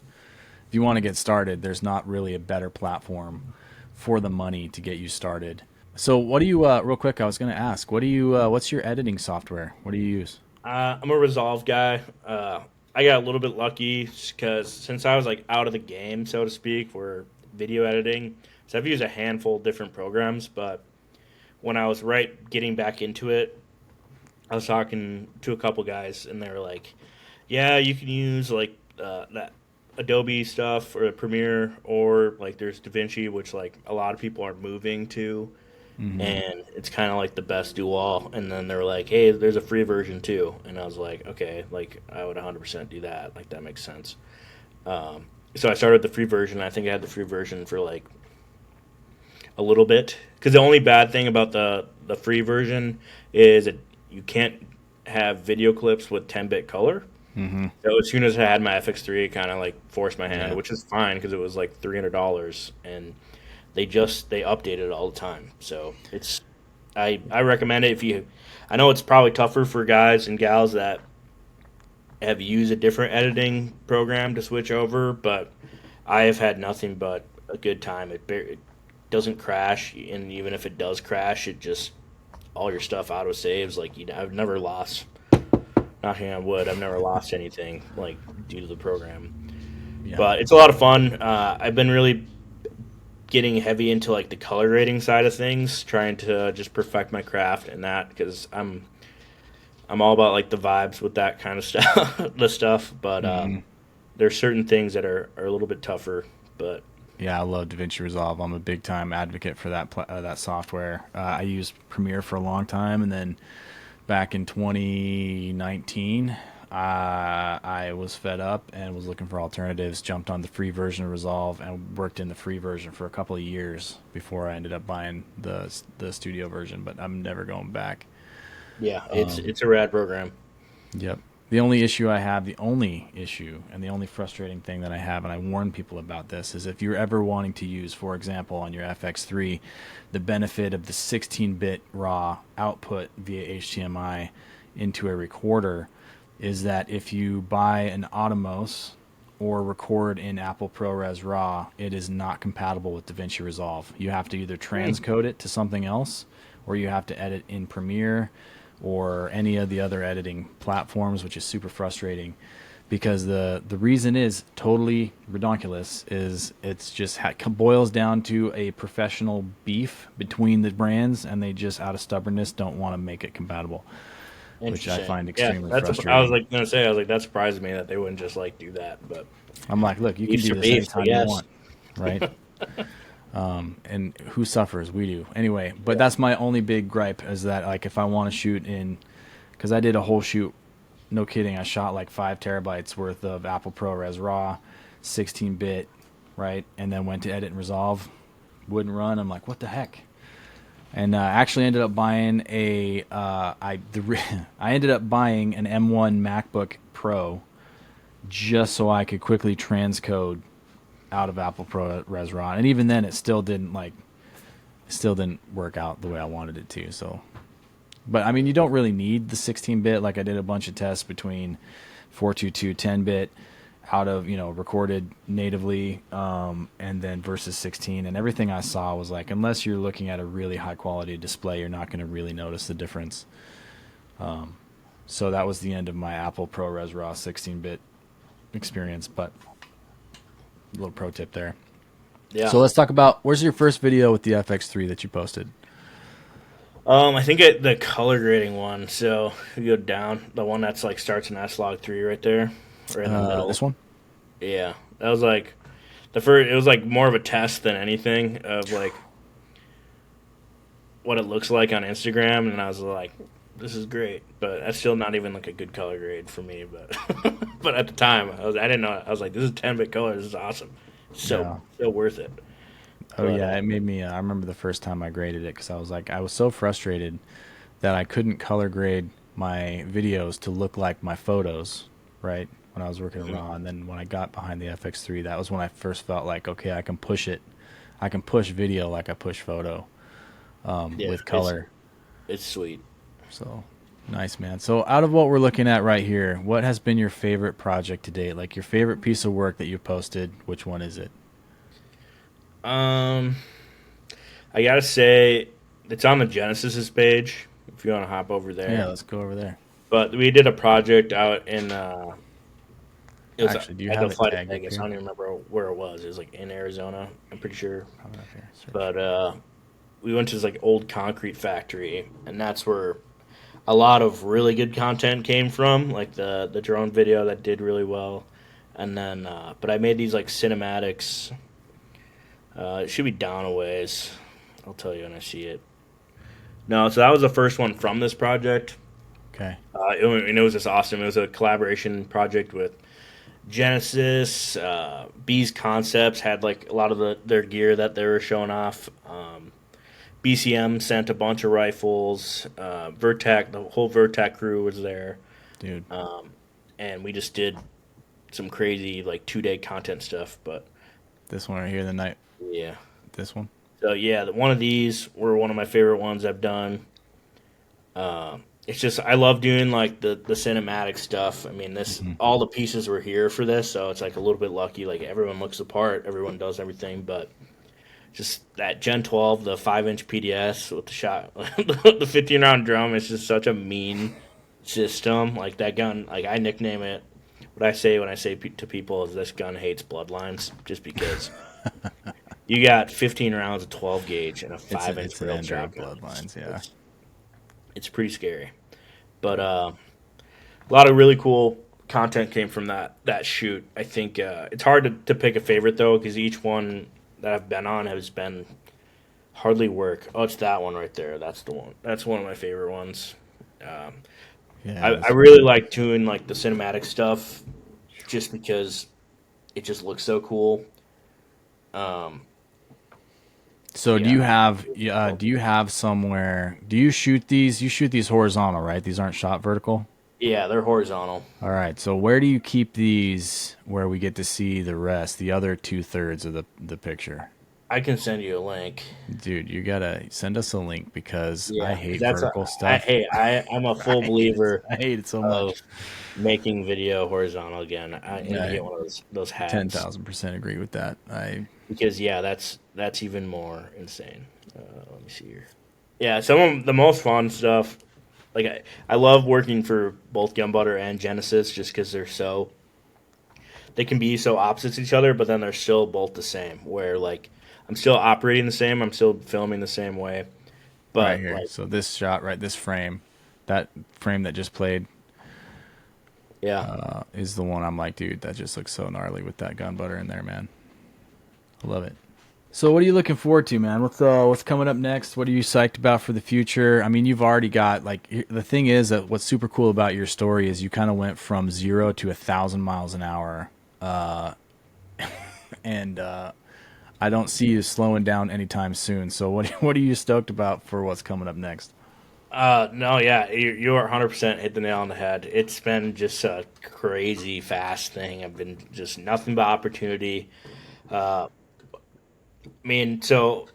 If you want to get started, there's not really a better platform for the money to get you started. So, what do you? Real quick, I was going to ask, what do you? What's your editing software? What do you use? I'm a Resolve guy. I got a little bit lucky because since I was like out of the game, so to speak, for video editing, so I've used a handful of different programs. But when I was right getting back into it, I was talking to a couple guys, and they were like, "Yeah, you can use like that Adobe stuff or Premiere, or like there's DaVinci, which like a lot of people are moving to, Mm-hmm. and it's kind of like the best do all." And then they were like, "Hey, there's a free version too," and I was like, "Okay, like I would 100% do that. Like that makes sense." So I started the free version. I think I had the free version for like a little bit because the only bad thing about the free version is that you can't have video clips with 10-bit color. Mm-hmm. So as soon as I had my FX3, it kind of like forced my hand, Yeah. which is fine because it was like $300, and they update it all the time. So it's I recommend it if you. I know it's probably tougher for guys and gals that have used a different editing program to switch over, but I have had nothing but a good time. It doesn't crash, and even if it does crash, it just all your stuff auto saves. Like I've never lost. Knocking on wood, I've never lost anything like due to the program. Yeah. But it's a lot of fun. I've been really getting heavy into like the color grading side of things, trying to just perfect my craft in that because I'm all about like the vibes with that kind of stuff, the stuff. But Mm-hmm. there's certain things that are a little bit tougher. But Yeah, I love DaVinci Resolve. I'm a big time advocate for that software. I used Premiere for a long time, and then back in 2019, I was fed up and was looking for alternatives. Jumped on the free version of Resolve and worked in the free version for a couple of years before I ended up buying the studio version. But I'm never going back. yeah, it's a rad program. Yep. The only issue I have, the only issue and the only frustrating thing that I have, and I warn people about this, is if you're ever wanting to use, for example, on your FX3, the benefit of the 16-bit raw output via HDMI into a recorder is that if you buy an Atomos or record in Apple ProRes RAW, it is not compatible with DaVinci Resolve. You have to either transcode it to something else, or you have to edit in Premiere or any of the other editing platforms, which is super frustrating because the reason is totally redonkulous. Is it's just boils down to a professional beef between the brands, and they just out of stubbornness don't want to make it compatible, which I Interesting. find Yeah, extremely I was frustrating. like gonna say I was like that surprised me that they wouldn't just like do that, but I'm like, look, you can beefs do are this beefs, I anytime you guess. want, right? And who suffers? We do anyway. But Yeah. that's my only big gripe is that like if I want to shoot in, because I did a whole shoot, no kidding, I shot like 5 terabytes worth of Apple ProRes RAW, 16-bit, right, and then went to edit and resolve, wouldn't run. I'm like, what the heck? And actually ended up buying I ended up buying an M1 MacBook Pro just so I could quickly transcode out of Apple ProRes RAW, and even then, it still didn't work out the way I wanted it to. So, but I mean, you don't really need the 16-bit. Like I did a bunch of tests between 422 10-bit out of recorded natively, and then versus 16, and everything I saw was like, unless you're looking at a really high quality display, you're not going to really notice the difference. So that was the end of my Apple ProRes RAW 16-bit experience. But a little pro tip there. Yeah. So let's talk about where's your first video with the FX3 that you posted? I think the color grading one. So you go down the one that's like starts in S log 3 right there, or in the This middle. one? Yeah, that was like the first. It was like more of a test than anything of like what it looks like on Instagram, and I was like, "This is great," but that's still not even like a good color grade for me. But but at the time, I didn't know. I was like, "This is 10-bit color. This is awesome. Yeah. So worth it." Oh But yeah, it made me. I remember the first time I graded it because I was like, I was so frustrated that I couldn't color grade my videos to look like my photos, right? When I was working in mhm. RAW, and then when I got behind the FX3, that was when I first felt like, okay, I can push it. I can push video like I push photo, Yeah, with color. it's sweet. So nice, man. So out of what we're looking at right here, what has been your favorite project to date? Like your favorite piece of work that you posted? Which one is it? Um, I gotta say, it's on the Genesis's page if you want to hop over Yeah, there. let's go over there. But we did a project out in it was I Actually, do you had to have it fly to tagged up Vegas. I here? don't even remember where it was. It was like in Arizona, I'm pretty sure. Have it up here. Search. But we went to this like old concrete factory, and that's where a lot of really good content came from, like the drone video that did really well, and then but I made these like cinematics. It should be down a ways. I'll tell you when I see it. No, so that was the first one from this project. Okay. And it was just awesome. It was a collaboration project with Genesis. Bees Concepts had like a lot of their gear that they were showing off. BCM sent a bunch of rifles. Vertec, the whole Vertec crew was there, Dude. and we just did some crazy like 2 day content stuff. But This one right here, the night. yeah, This one. so yeah, one of these were one of my favorite ones I've done. It's just I love doing like the cinematic stuff. I mean, this all the pieces were here for this, so it's like a little bit lucky. Like everyone looks the part, everyone does everything, but just that Gen 12, the 5-inch PDS with the shot, the 15-round drum. It's just such a mean system. Like that gun, like I nickname it. What I say when I say to people is this gun hates bloodlines, just because you got 15 rounds of 12 gauge and a 5-inch It's an barrel ender of shotgun. bloodlines, yeah. It's pretty scary, but a lot of really cool content came from that shoot. I think it's hard to pick a favorite though, because each one that I've been on has been hardly work. Oh, it's that one right there. That's the one. That's one of my favorite ones. Yeah. I really like doing like the cinematic stuff, just because it just looks so cool. So Yeah. do you have somewhere? Do you shoot these? You shoot these horizontal, right? These aren't shot vertical. Yeah, they're horizontal. All right. So where do you keep these where we get to see the rest, the other 2/3 of the picture? I can send you a link. Dude, you gotta send us a link because I Yeah, because hate vertical stuff. I'm a I full hate it. believer I hate it so of much. making video horizontal again. I need to I get one of those ten hats, thousand percent agree with that. because yeah, that's even more insane. Let me see here. Yeah, some of the most fun stuff. Like I love working for both Gunbutter and Genesis, just because they can be so opposite to each other, but then they're still both the same. Where like I'm still operating the same, I'm still filming the same way, right but here. like So this shot, right, this frame, that frame that just played, yeah. is the one I'm like, dude, that just looks so gnarly with that gun butter in there, man. I love it. So what are you looking forward to, man? What's coming up next? What are you psyched about for the future? I mean, you've already got like the thing is that what's super cool about your story is you kind of went from 0 to 1,000 miles an hour, and I don't see you slowing down anytime soon. So what are you stoked about for what's coming up next? No, yeah, you are 100% hit the nail on the head. It's been just a crazy fast thing. I've been just nothing but opportunity. I mean, so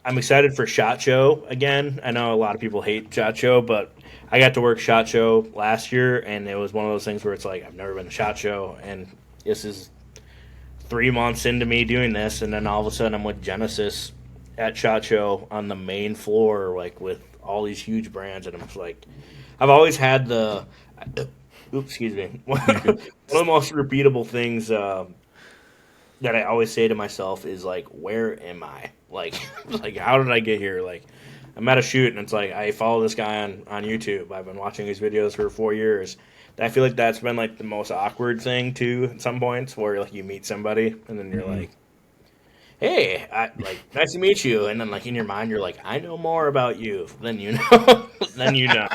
I'm excited for SHOT Show again. I know a lot of people hate SHOT Show, but I got to work SHOT Show last year, and it was one of those things where it's like I've never been to SHOT Show, and this is 3 months into me doing this, and then all of a sudden I'm with Genesis at SHOT Show on the main floor, like with all these huge brands, and I'm just like, I've always had oops, excuse me, one You're good. of the most repeatable things that I always say to myself is like, where am I? Like, like how did I get here? Like, I'm at a shoot, and it's like I follow this guy on YouTube. I've been watching his videos for 4 years. I feel like that's been like the most awkward thing too at some points, where like you meet somebody and then you're like, hey, like nice to meet you, and then like in your mind you're like, I know more about you than you know than you know.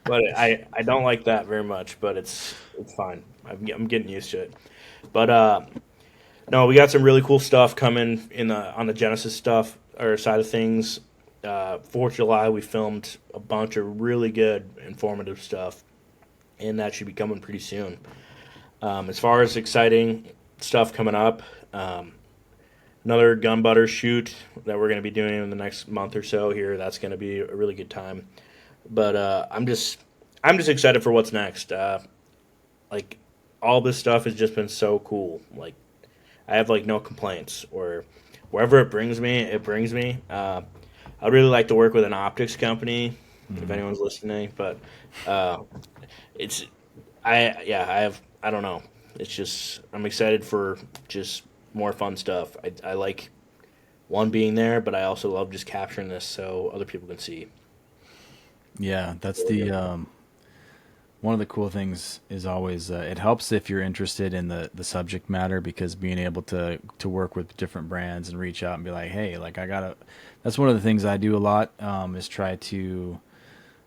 But I don't like that very much, but it's fine. I'm getting used to it. But no, we got some really cool stuff coming on the Genesis stuff or side of things. 4th of July, we filmed a bunch of really good, informative stuff, and that should be coming pretty soon. As far as exciting stuff coming up, another Gunbutter shoot that we're going to be doing in the next month or so here. That's going to be a really good time. But I'm just excited for what's next. Like all this stuff has just been so cool. Like I have like no complaints, or wherever it brings me, it brings me. I'd really like to work with an optics company if anyone's listening, but uh, it's I don't know. It's just I'm excited for just more fun stuff. I like one being there, but I also love just capturing this so other people can see. Yeah, that's the one of the cool things is always it helps if you're interested in the subject matter, because being able to work with different brands and reach out and be like, hey, like I gotta. That's one of the things I do a lot, is try to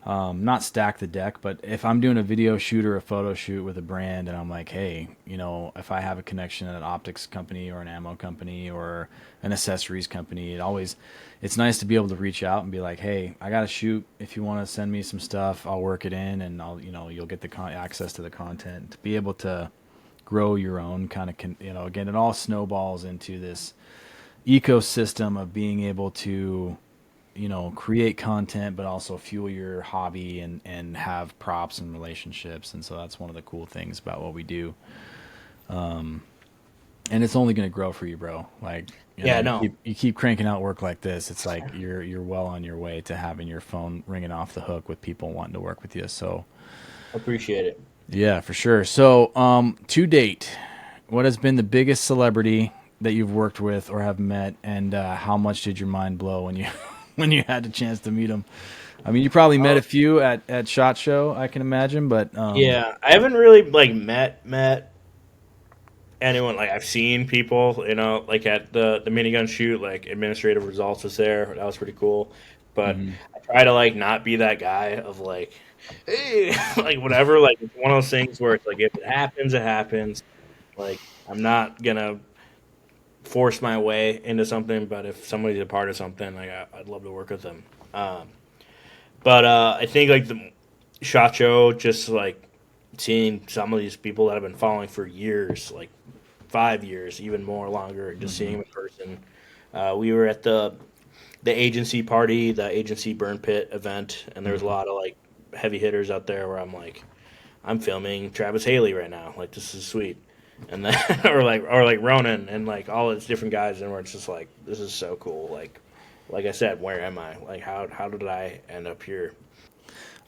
not stack the deck, but if I'm doing a video shoot or a photo shoot with a brand and I'm like, hey, if I have a connection at an optics company or an ammo company or an accessories company, it's nice to be able to reach out and be like, hey, I got to shoot. If you want to send me some stuff, I'll work it in, and you'll get the access to the content to be able to grow your own kind of, again, it all snowballs into this ecosystem of being able to create content, but also fuel your hobby and have props and relationships. And so that's one of the cool things about what we do. And it's only going to grow for you, bro. Like, Yeah, no, you keep cranking out work like this. It's like you're well on your way to having your phone ringing off the hook with people wanting to work with you. So appreciate it. yeah, for sure. So, to date, what has been the biggest celebrity that you've worked with or have met, and how much did your mind blow when you when you had the chance to meet them? I mean, you probably met a few at SHOT Show, I can imagine, but Yeah, I haven't really like met anyone. Like I've seen people, like at the minigun shoot, like administrative results was there. That was pretty cool. But mhm. I try to like not be that guy of like, hey, like whatever. Like it's one of those things where it's like if it happens, it happens. Like I'm not gonna force my way into something, but if somebody's a part of something, like I'd love to work with them. Um, but I think like the shot show, just like seeing some of these people that I've been following for years, like 5 years, even more longer, just seeing them in person. We were at the agency party, the agency burn pit event, and there was a lot of like heavy hitters out there where I'm like, I'm filming Travis Haley right now, like this is sweet, and then or like Ronan and like all these different guys, and where it's just like this is so cool, like I said, where am I? Like how did I end up here?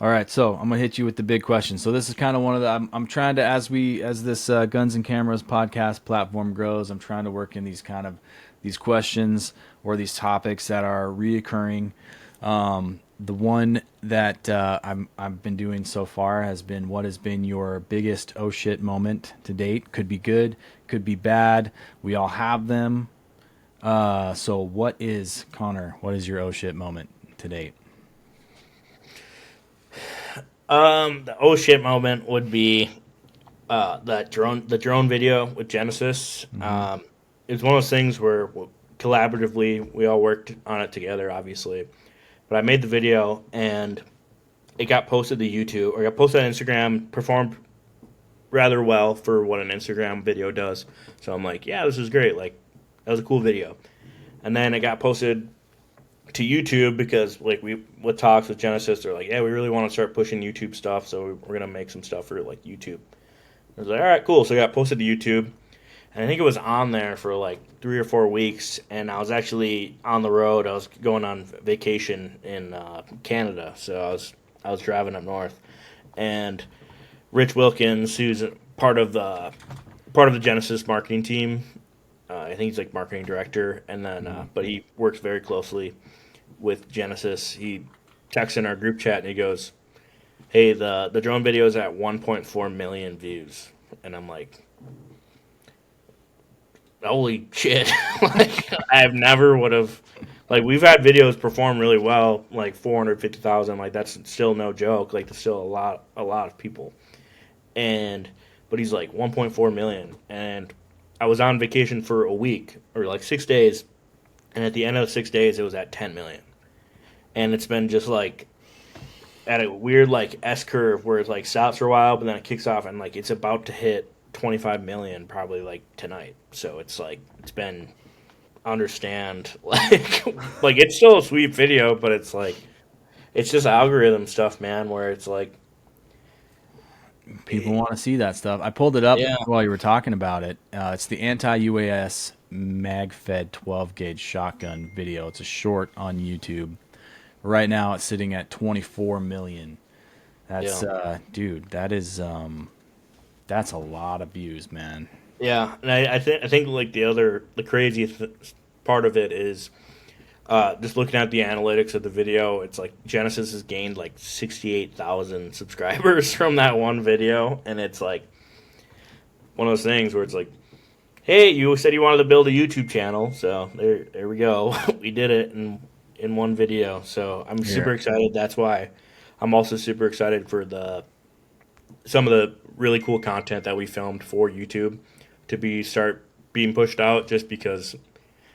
All right, so I'm gonna hit you with the big question. So this is kind of one of the I'm trying to, as this Guns and Cameras podcast platform grows, I'm trying to work in these questions or these topics that are reoccurring. The one that I've been doing so far has been, what has been your biggest oh shit moment to date? Could be good, could be bad. We all have them. So what is, Connor? What is your oh shit moment to date? The oh shit moment would be the drone video with Genesis. Mm-hmm. It's one of those things where collaboratively we all worked on it together, obviously. But I made the video and it got posted to YouTube or got posted on Instagram. Performed rather well for what an Instagram video does. So I'm like, yeah, this is great. Like that was a cool video. And then it got posted to YouTube because like we with talks with Genesis, they're like, yeah, we really want to start pushing YouTube stuff, so we're gonna make some stuff for like YouTube. I was like, all right, cool. So it got posted to YouTube, and I think it was on there for like 3 or 4 weeks. And I was actually on the road. I was going on vacation in Canada, so I was driving up north, and Rich Wilkins, who's part of the Genesis marketing team, I think he's like marketing director, and then but he works very closely with Genesis. He texts in our group chat and he goes, "Hey, the drone video is at 1.4 million views," and I'm like, "Holy shit!" Like I have never would have. Like we've had videos perform really well, like 450,000. Like that's still no joke. Like there's still a lot of people, and but he's like 1.4 million, and I was on vacation for a week or like 6 days, and at the end of the 6 days, it was at 10 million, and it's been just like at a weird like S curve where it's like stops for a while, but then it kicks off, and like it's about to hit 25 million probably like tonight. So it's like it's been understand like it's still a sweet video, but it's like it's just algorithm stuff, man, where it's like People want to see that stuff. I pulled it up yeah. while you were talking about it. It's the anti-UAS mag-fed 12-gauge shotgun video. It's a short on YouTube. Right now, it's sitting at 24 million. That's Yeah. dude. That's a lot of views, man. Yeah, and I think like the crazy part of it is Just looking at the analytics of the video, it's like Genesis has gained like 68,000 subscribers from that one video, and it's like one of those things where it's like, hey, you said you wanted to build a YouTube channel, so there we go. We did it in one video. So I'm super excited. That's why I'm also super excited for some of the really cool content that we filmed for YouTube to start being pushed out, just because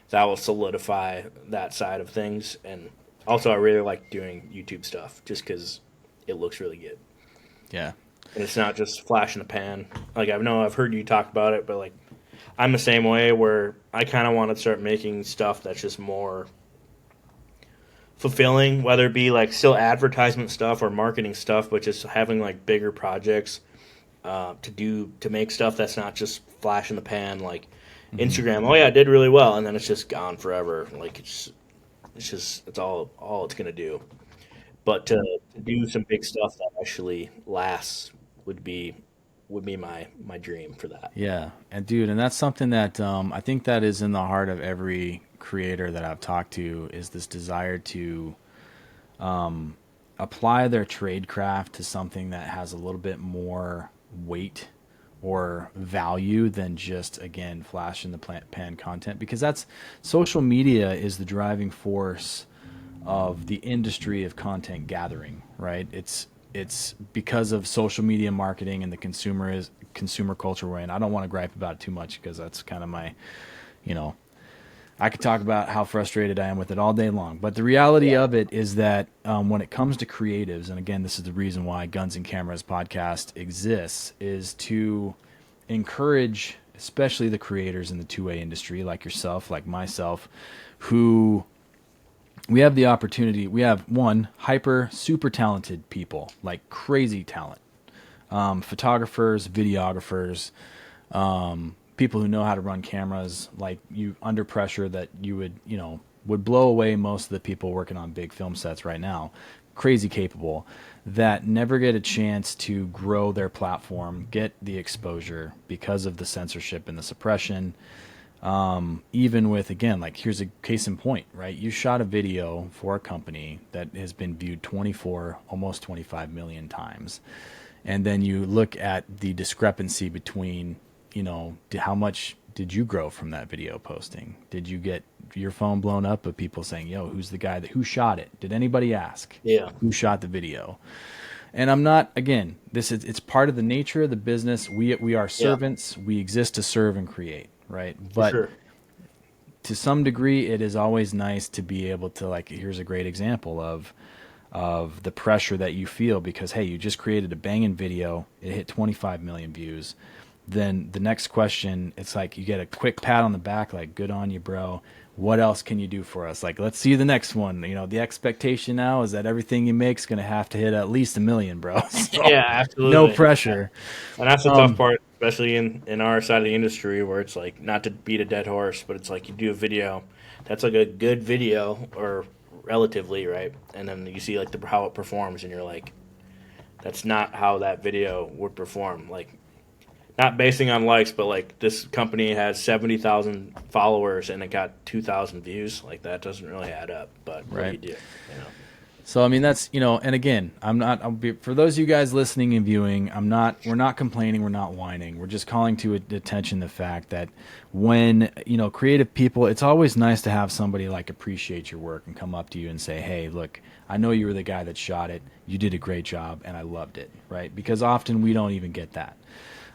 that will solidify that side of things. And also, I really like doing YouTube stuff just because it looks really good. Yeah. And it's not just flash in the pan. Like, I've heard you talk about it, but like, I'm the same way, where I kind of want to start making stuff that's just more fulfilling, whether it be like still advertisement stuff or marketing stuff, but just having like bigger projects to make stuff that's not just flash in the pan, like Instagram. Oh yeah, it did really well, and then it's just gone forever. Like it's all it's gonna do. But to do some big stuff that actually lasts would be my dream for that. Yeah, and dude, and that's something that I think that is in the heart of every creator that I've talked to, is this desire to apply their trade craft to something that has a little bit more weight or value than just, again, flash in the pan content, because that's social media is the driving force of the industry of content gathering, right? It's because of social media marketing and the consumer culture way. And I don't want to gripe about it too much, because that's kind of my, I could talk about how frustrated I am with it all day long. But the reality of it is that when it comes to creatives, and again, this is the reason why Guns and Cameras podcast exists, is to encourage, especially the creators in the two-way industry, like yourself, like myself, who we have the opportunity. We have super talented people, like crazy talent, photographers, videographers, people who know how to run cameras, like you under pressure, that you would blow away most of the people working on big film sets right now. Crazy capable, that never get a chance to grow their platform, get the exposure because of the censorship and the suppression. Even with, again, like, here's a case in point, right? You shot a video for a company that has been viewed 24, almost 25 million times. And then you look at the discrepancy between, how much did you grow from that video posting? Did you get your phone blown up of people saying, yo, who's the guy who shot it? Did anybody ask? Yeah. Who shot the video? And I'm not, again, it's part of the nature of the business. We are servants. Yeah. We exist to serve and create, right? But sure. To some degree, it is always nice to be able to, like, here's a great example of the pressure that you feel because, hey, you just created a banging video. It hit 25 million views. Then the next question, it's like you get a quick pat on the back, like, good on you, bro. What else can you do for us? Like, let's see the next one. The expectation now is that everything you make is going to have to hit at least 1 million, bro. So, yeah, absolutely. No pressure. And that's the tough part, especially in our side of the industry, where it's like, not to beat a dead horse, but it's like you do a video that's like a good video, or relatively, right? And then you see like how it performs, and you're like, that's not how that video would perform. Like, not basing on likes, but like, this company has 70,000 followers and it got 2,000 views. Like, that doesn't really add up, but right. What do you do? So, I mean, that's, and again, for those of you guys listening and viewing, we're not complaining, we're not whining. We're just calling to attention the fact that when, creative people, it's always nice to have somebody like appreciate your work and come up to you and say, hey, look, I know you were the guy that shot it. You did a great job and I loved it, right? Because often we don't even get that.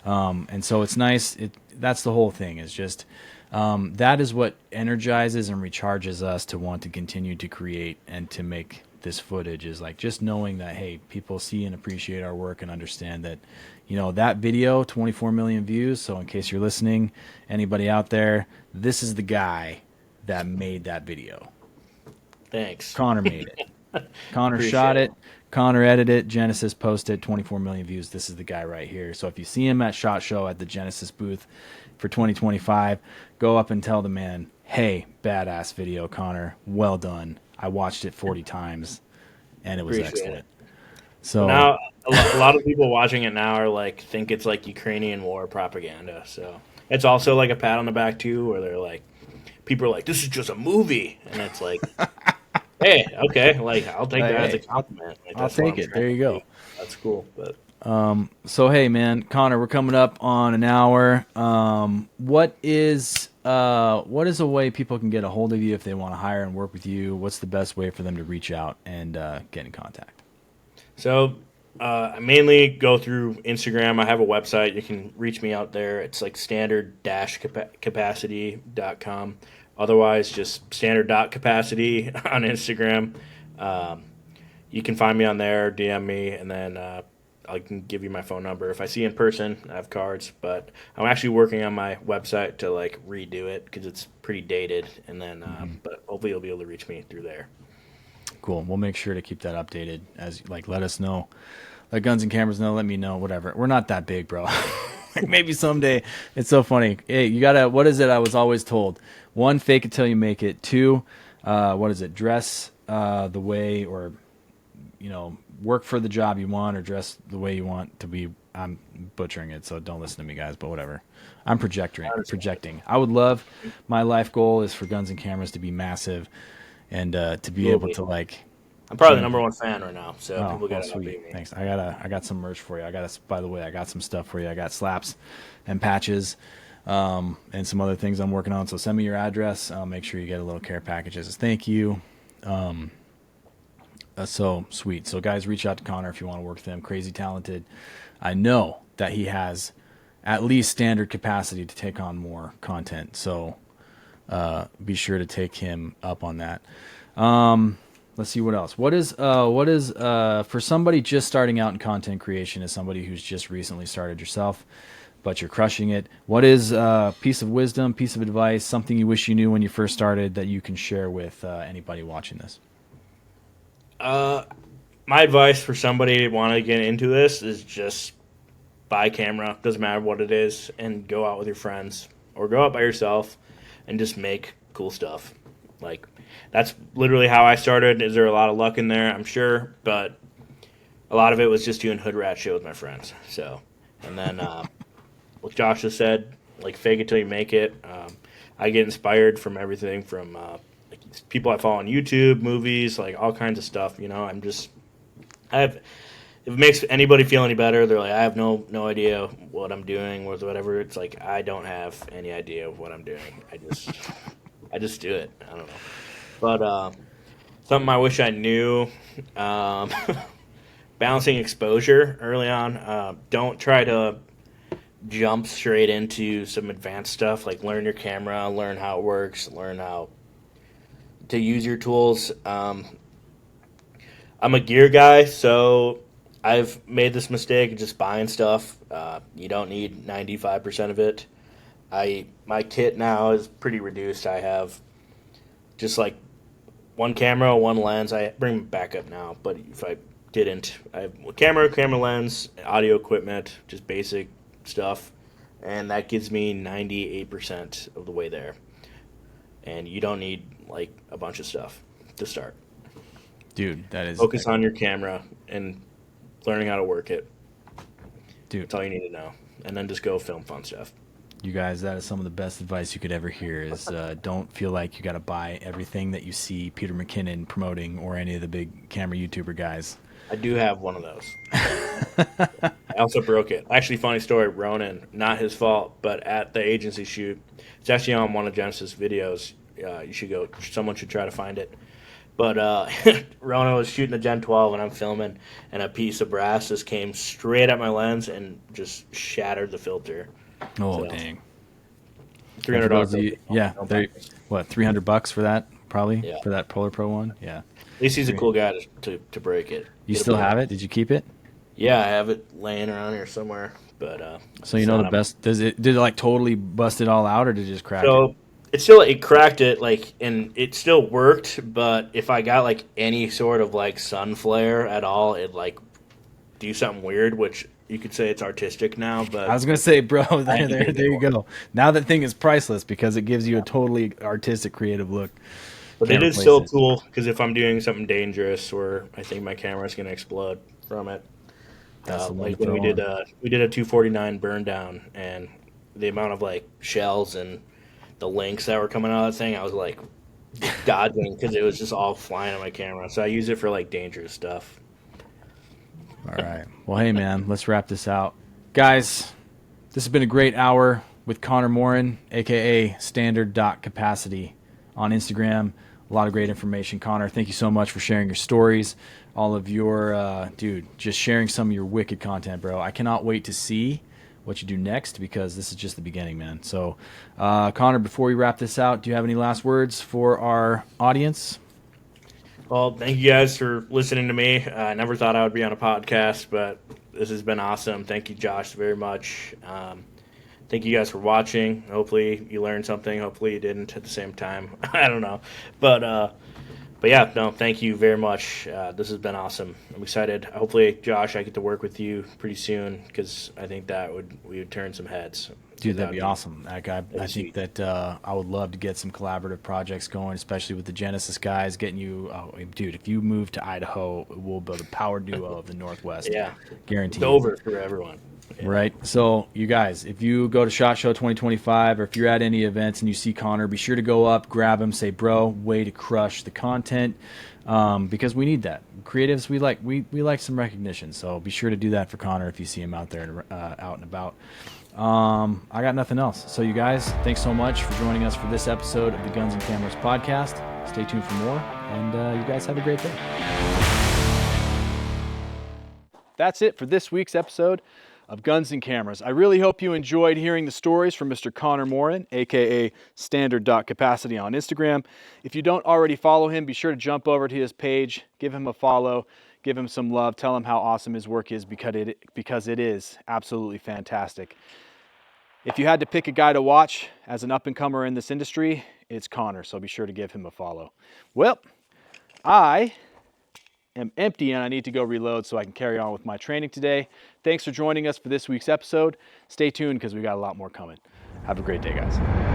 And so it's nice. That's the whole thing, is just that is what energizes and recharges us to want to continue to create and to make this footage, is like just knowing that, hey, people see and appreciate our work and understand that, that video, 24 million views. So in case you're listening, anybody out there, this is the guy that made that video. Thanks. Connor made it. Connor shot it. Connor edited it. Genesis posted 24 million views. This is the guy right here. So if you see him at SHOT Show at the Genesis booth for 2025, go up and tell the man, hey, badass video, Connor. Well done. I watched it 40 times, and it was excellent. So now, a lot of people watching it now are like, think it's like Ukrainian war propaganda. So it's also like a pat on the back too, where they're like, people are like, "This is just a movie," and it's like, "Hey, okay, like I'll take that as a Hey, compliment. Like I'll that's what take I'm it. trying There to you do. go. That's cool." But So hey, man, Connor, we're coming up on an hour. What is a way people can get a hold of you if they want to hire and work with you? What's the best way for them to reach out and get in contact? so I mainly go through Instagram. I have a website. You can reach me out there. It's like standard-capacity.com. Otherwise, just standard.capacity on Instagram. Um, you can find me on there, DM me, and then I can give you my phone number. If I see you in person, I have cards. But I'm actually working on my website to like redo it because it's pretty dated. And then, but hopefully you'll be able to reach me through there. Cool. We'll make sure to keep that updated as like let us know. Let Guns and Cameras know, let me know, whatever. We're not that big, bro. Like maybe someday. It's so funny. Hey, you gotta what is it I was always told? One, fake it till you make it. Two, what is it? Dress the way or work for the job you want or dress the way you want to be. I'm butchering it, so don't listen to me, guys, but whatever. I'm projecting. I would love my life goal is for Guns and Cameras to be massive and to be Will able be. to like I'm probably the change. number one fan right now, so Oh, people well, got to sweet. update me. Thanks. I got some merch for you. By the way, I got some stuff for you. I got slaps and patches, and some other things I'm working on. So send me your address. I'll make sure you get a little care package as a thank you. So sweet. So guys, reach out to Connor if you want to work with him. Crazy talented. I know that he has at least standard capacity to take on more content. So be sure to take him up on that. Let's see what else. What is for somebody just starting out in content creation, as somebody who's just recently started yourself, but you're crushing it. What is a piece of wisdom, piece of advice, something you wish you knew when you first started that you can share with anybody watching this? My advice for somebody wanting to get into this is just buy a camera. Doesn't matter what it is, and go out with your friends or go out by yourself and just make cool stuff. Like that's literally how I started. Is there a lot of luck in there? I'm sure, but a lot of it was just doing hood rat shit with my friends. So, and then like Josh just said, like fake it till you make it. I get inspired from everything from like people I follow on YouTube, movies, like all kinds of stuff. I have. If it makes anybody feel any better, they're like, I have no idea what I'm doing with whatever. It's like I don't have any idea of what I'm doing. I just do it. I don't know. But something I wish I knew. Um, balancing exposure early on. Don't try to jump straight into some advanced stuff. Like learn your camera, learn how it works, learn how to use your tools. I'm a gear guy, so I've made this mistake of just buying stuff. You don't need 95% of it. My kit now is pretty reduced. I have just like one camera, one lens. I bring backup now, but if I didn't, I have a camera lens, audio equipment, just basic stuff, and that gives me 98% of the way there. And you don't need like a bunch of stuff to start. Dude, that is Focus on your camera and learning how to work it. dude. That's all you need to know. And then just go film fun stuff. You guys, that is some of the best advice you could ever hear is don't feel like you got to buy everything that you see Peter McKinnon promoting or any of the big camera YouTuber guys. I do have one of those. I also broke it. Actually, funny story, Ronan, not his fault, but at the agency shoot, it's actually on one of Genesis videos. Someone should try to find it. But Ronan was shooting the Gen 12 and I'm filming, and a piece of brass just came straight at my lens and just shattered the filter. Oh, So, dang. $300. Yeah, what, $300 for that, probably, Yeah. for that Polar Pro one? Yeah. At least he's a cool guy to break it. You Get still a have it? Did you keep it? Yeah, I have it laying around here somewhere. But So you know the best, did it like totally bust it all out or did it just crack it? So it cracked it and it still worked. But if I got like any sort of like sun flare at all, it like do something weird, which you could say it's artistic now. But I was going to say, bro, I there you go. Now that thing is priceless because it gives you a totally artistic, creative look. But Can't it is replace still it. cool because if I'm doing something dangerous or I think my camera's gonna explode from it, That's the one like to when throw we did on. we did a 249 burn down, and the amount of like shells and the links that were coming out of that thing, I was like dodging because it was just all flying on my camera. So I use it for like dangerous stuff. All right. Well, hey, man, let's wrap this out. Guys, this has been a great hour with Connor Moryn, a.k.a. standard.capacity on Instagram. A lot of great information. Connor, thank you so much for sharing your stories, all of your, just sharing some of your wicked content, bro. I cannot wait to see what you do next because this is just the beginning, man. So, Connor, before we wrap this out, do you have any last words for our audience? Well, thank you guys for listening to me. I never thought I would be on a podcast, but this has been awesome. Thank you, Josh, very much. Thank you guys for watching. Hopefully you learned something. Hopefully you didn't at the same time. I don't know. But yeah, no, thank you very much. This has been awesome. I'm excited. Hopefully, Josh, I get to work with you pretty soon because I think we would turn some heads. Dude, that'd be awesome. I think that I would love to get some collaborative projects going, especially with the Genesis guys. Getting you, dude, if you move to Idaho, we'll build a power duo of the Northwest. Yeah, guaranteed. It's over for everyone. Yeah. Right. So, you guys, if you go to SHOT Show 2025 or if you're at any events and you see Connor, be sure to go up, grab him, say, bro, way to crush the content, because we need that. Creatives, we like some recognition. So be sure to do that for Connor if you see him out there, out and about. I got nothing else. So, you guys, thanks so much for joining us for this episode of the Guns and Cameras podcast. Stay tuned for more, and you guys have a great day. That's it for this week's episode of Guns and Cameras. I really hope you enjoyed hearing the stories from Mr. Connor Moryn, aka standard.capacity on Instagram. If you don't already follow him, be sure to jump over to his page, give him a follow, give him some love, tell him how awesome his work is because it is absolutely fantastic. If you had to pick a guy to watch as an up-and-comer in this industry, it's Connor, so be sure to give him a follow. Well, I am empty and I need to go reload so I can carry on with my training today. Thanks for joining us for this week's episode. Stay tuned because we got a lot more coming. Have a great day, guys.